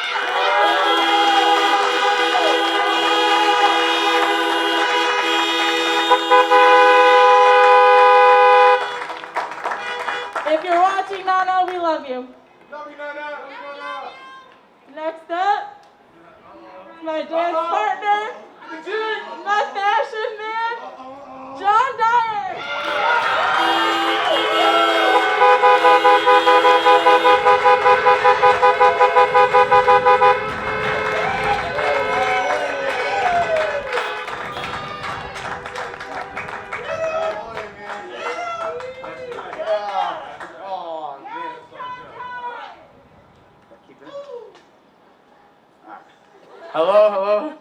If you're watching, Nana, we love you. Love you, Nana. Next up, my dance partner, my fashion man, John Dyer. Hello.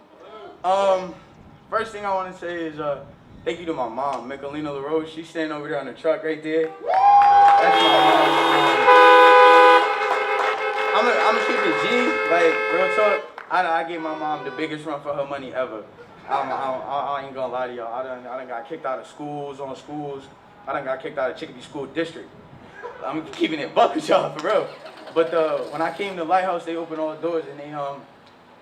First thing I want to say is thank you to my mom, Michelina LaRose. She's standing over there on the truck right there. That's my mom. I'm gonna keep it G, like real talk. I gave my mom the biggest run for her money ever. I ain't gonna lie to y'all. I done got kicked out of schools. I done got kicked out of Chicopee School District. I'm keeping it buck with y'all for real. But when I came to Lighthouse, they opened all the doors and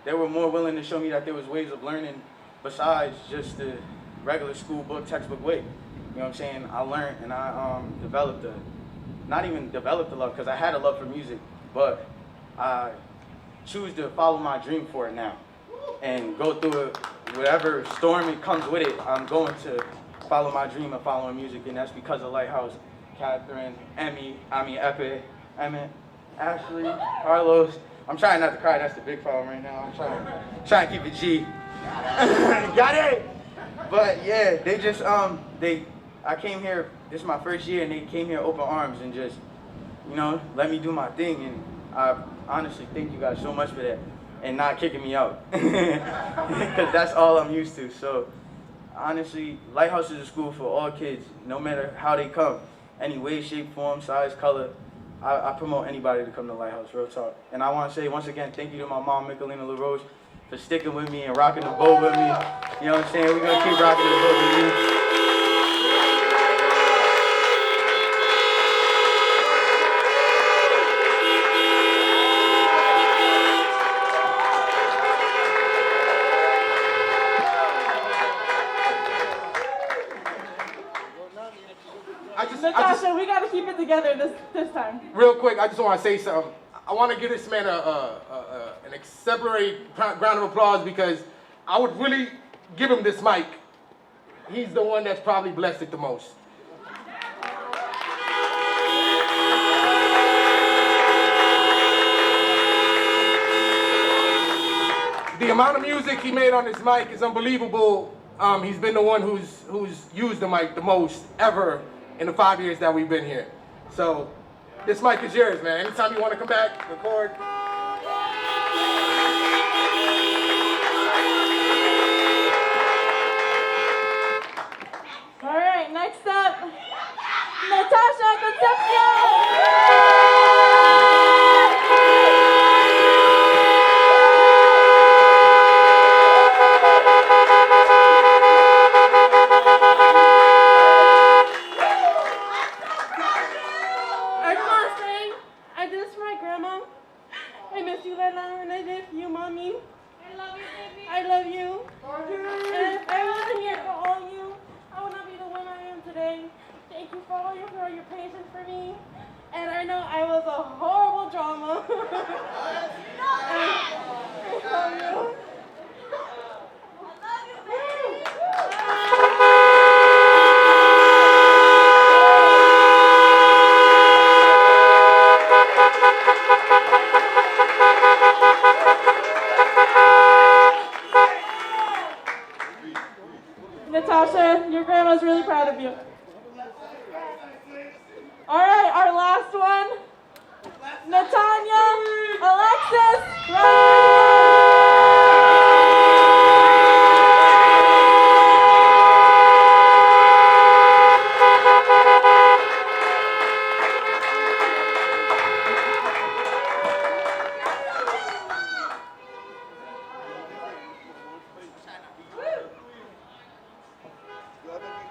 they were more willing to show me that there was ways of learning besides just the regular school book, textbook way. You know what I'm saying? I learned and I not even developed a love, because I had a love for music, but I choose to follow my dream for it now and go through it, whatever storm it comes with it. I'm going to follow my dream of following music, and that's because of Lighthouse. Catherine, Emmett, Ashley, Carlos, I'm trying not to cry. That's the big problem right now. I'm trying to keep it G. Got it. But yeah, they just I came here. This is my first year, and they came here open arms and just, you know, let me do my thing. And I honestly thank you guys so much for that, and not kicking me out, because that's all I'm used to. So honestly, Lighthouse is a school for all kids, no matter how they come, any way, shape, form, size, color. I promote anybody to come to Lighthouse, real talk. And I want to say once again, thank you to my mom, Michelina LaRoche, for sticking with me and rocking the boat with me. You know what I'm saying? We're going to keep rocking the boat with you. Natasha, we got to keep it together this time. Real quick, I just want to say something. I want to give this man an exemplary round of applause, because I would really give him this mic. He's the one that's probably blessed it the most. The amount of music he made on this mic is unbelievable. He's been the one who's used the mic the most ever in the 5 years that we've been here. So this mic is yours, man. Anytime you want to come back, record. All right, next up, Natasha Concepcion. Natasha, your grandma's really proud of you. All right, our last one, Natanya, Alexis,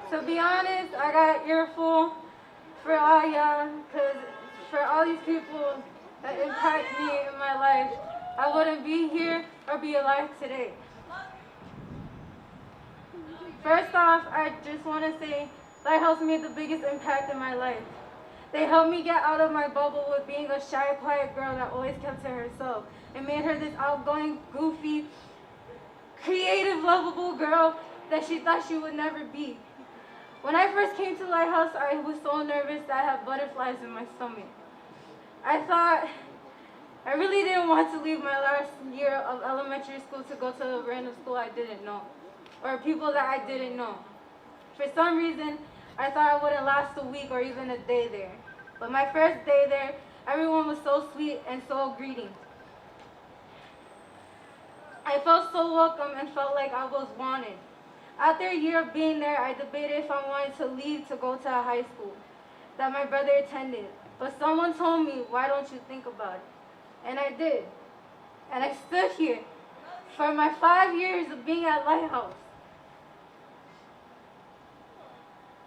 To be honest, I got an earful for all y'all, because for all these people that impact me in my life, I wouldn't be here or be alive today. First off, I just want to say Lighthouse made the biggest impact in my life. They helped me get out of my bubble with being a shy, quiet girl that always kept to herself. It made her this outgoing, goofy, creative, lovable girl that she thought she would never be. When I first came to Lighthouse, I was so nervous that I had butterflies in my stomach. I really didn't want to leave my last year of elementary school to go to a random school I didn't know, or people that I didn't know. For some reason, I thought I wouldn't last a week or even a day there. But my first day there, everyone was so sweet and so greeting. I felt so welcome and felt like I was wanted. After a year of being there, I debated if I wanted to leave to go to a high school that my brother attended. But someone told me, why don't you think about it? And I did. And I stood here for my 5 years of being at Lighthouse.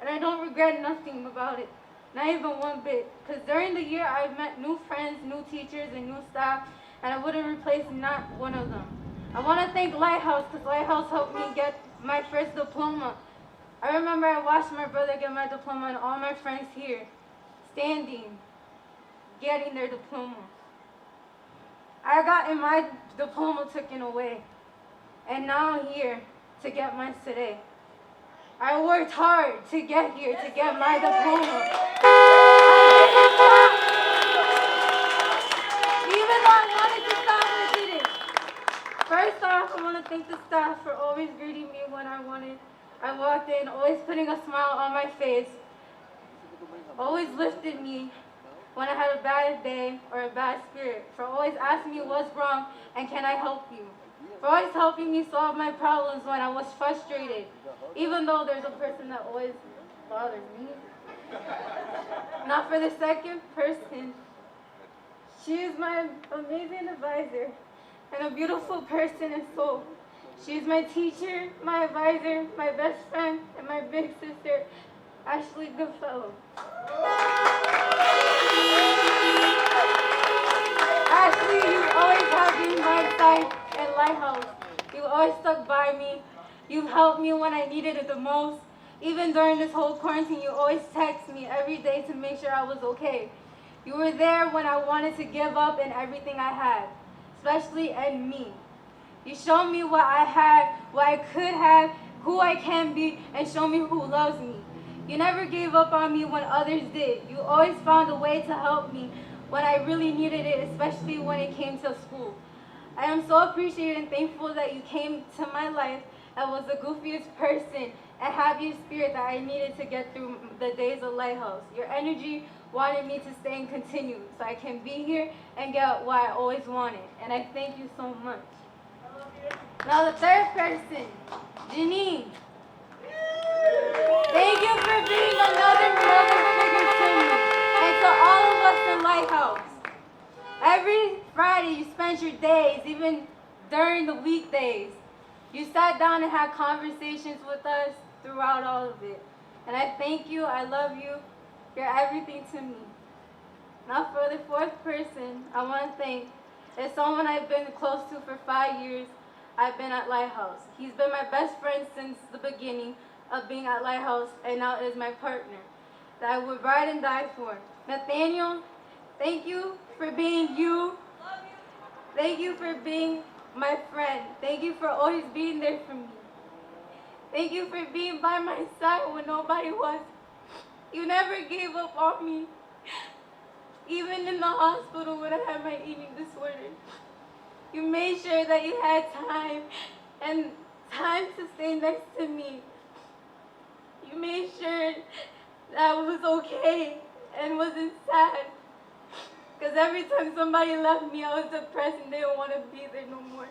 And I don't regret nothing about it, not even one bit. Because during the year, I've met new friends, new teachers, and new staff, and I wouldn't replace not one of them. I want to thank Lighthouse, because Lighthouse helped me get my first diploma. I remember I watched my brother get my diploma and all my friends here, standing, getting their diploma. I got my diploma taken away, and now I'm here to get mine today. I worked hard to get here, to get my diploma. Even though I wanted to First off, I want to thank the staff for always greeting me when I walked in, always putting a smile on my face, always lifted me when I had a bad day or a bad spirit, for always asking me what's wrong and can I help you, for always helping me solve my problems when I was frustrated, even though there's a person that always bothers me. Now for the second person, she is my amazing advisor and a beautiful person and soul. She is my teacher, my advisor, my best friend, and my big sister, Ashley Goodfellow. Ashley, you always have been my side at Lighthouse. You always stuck by me. You've helped me when I needed it the most. Even during this whole quarantine, you always text me every day to make sure I was okay. You were there when I wanted to give up in everything I had, especially in me. You showed me what I had, what I could have, who I can be, and showed me who loves me. You never gave up on me when others did. You always found a way to help me when I really needed it, especially when it came to school. I am so appreciative and thankful that you came to my life and was the goofiest person and happiest spirit that I needed to get through the days of Lighthouse. Your energy wanted me to stay and continue so I can be here and get what I always wanted. And I thank you so much. Now the third person, Janine. Thank you for being another mother figure to me and to all of us in Lighthouse. Every Friday you spent your days, even during the weekdays. You sat down and had conversations with us throughout all of it. And I thank you, I love you, you're everything to me. Now for the fourth person, I want to thank is someone I've been close to for 5 years. I've been at Lighthouse. He's been my best friend since the beginning of being at Lighthouse, and now is my partner that I would ride and die for. Nathaniel, thank you for being you. Thank you for being my friend. Thank you for always being there for me. Thank you for being by my side when nobody was. You never gave up on me. Even in the hospital when I had my eating disorder. You made sure that you had time to stay next to me. You made sure that I was okay and wasn't sad. Because every time somebody left me, I was depressed and didn't want to be there no more.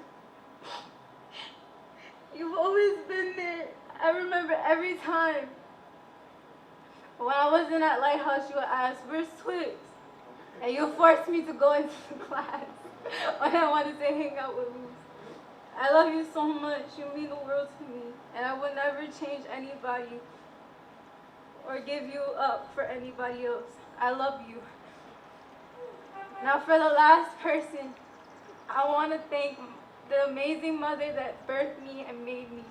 You've always been there. I remember every time. When I wasn't at Lighthouse, you would ask, "Where's Twix?" And you forced me to go into class when I wanted to hang out with Luz. I love you so much. You mean the world to me. And I would never change anybody or give you up for anybody else. I love you. Now for the last person, I want to thank the amazing mother that birthed me and made me.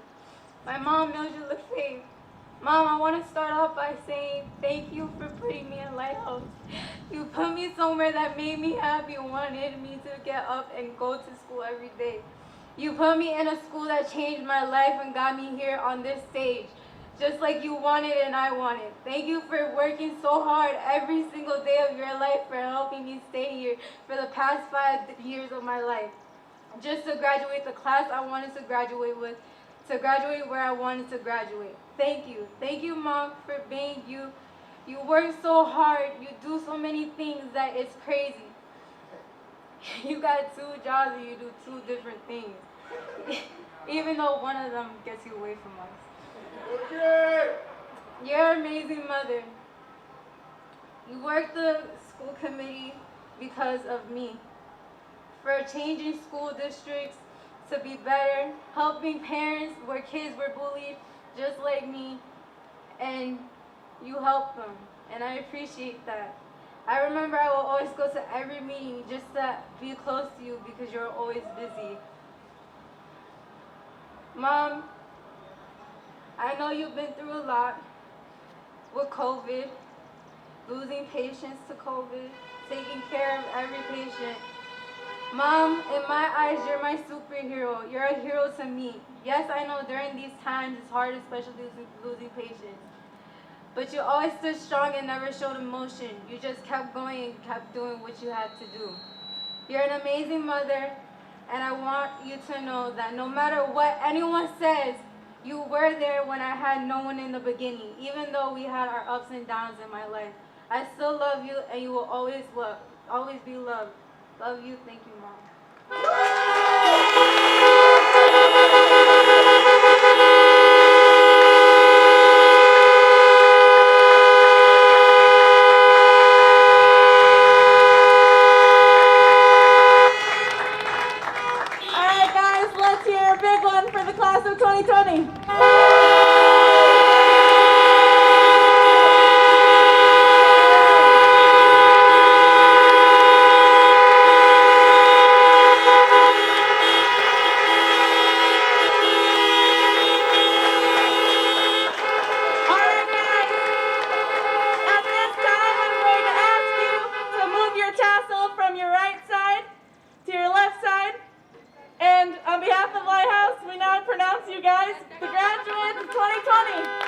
My mom, Mildred Lefebvre. Mom, I want to start off by saying thank you for putting me in Lighthouse. You put me somewhere that made me happy and wanted me to get up and go to school every day. You put me in a school that changed my life and got me here on this stage, just like you wanted and I wanted. Thank you for working so hard every single day of your life for helping me stay here for the past 5 years of my life. Just to graduate the class I wanted to graduate with, to graduate where I wanted to graduate. Thank you. Thank you, Mom, for being you. You work so hard. You do so many things that it's crazy. You got 2 jobs and you do 2 different things. Even though one of them gets you away from us. Okay. You're an amazing mother. You work the school committee because of me. For changing school districts to be better, helping parents where kids were bullied just like me, and you help them, and I appreciate that. I remember I will always go to every meeting just to be close to you because you're always busy. Mom, I know you've been through a lot with COVID, losing patients to COVID, taking care of every patient. Mom, in my eyes, you're my superhero. You're a hero to me. Yes, I know during these times it's hard, especially losing patients. But you always stood strong and never showed emotion. You just kept going and kept doing what you had to do. You're an amazing mother. And I want you to know that no matter what anyone says, you were there when I had no one in the beginning. Even though we had our ups and downs in my life, I still love you, and you will always be loved. Love you. Thank you, Mom. All right, guys, let's hear a big one for the class of 2020. From your right side to your left side. And on behalf of Lighthouse, we now pronounce you guys the graduates of 2020.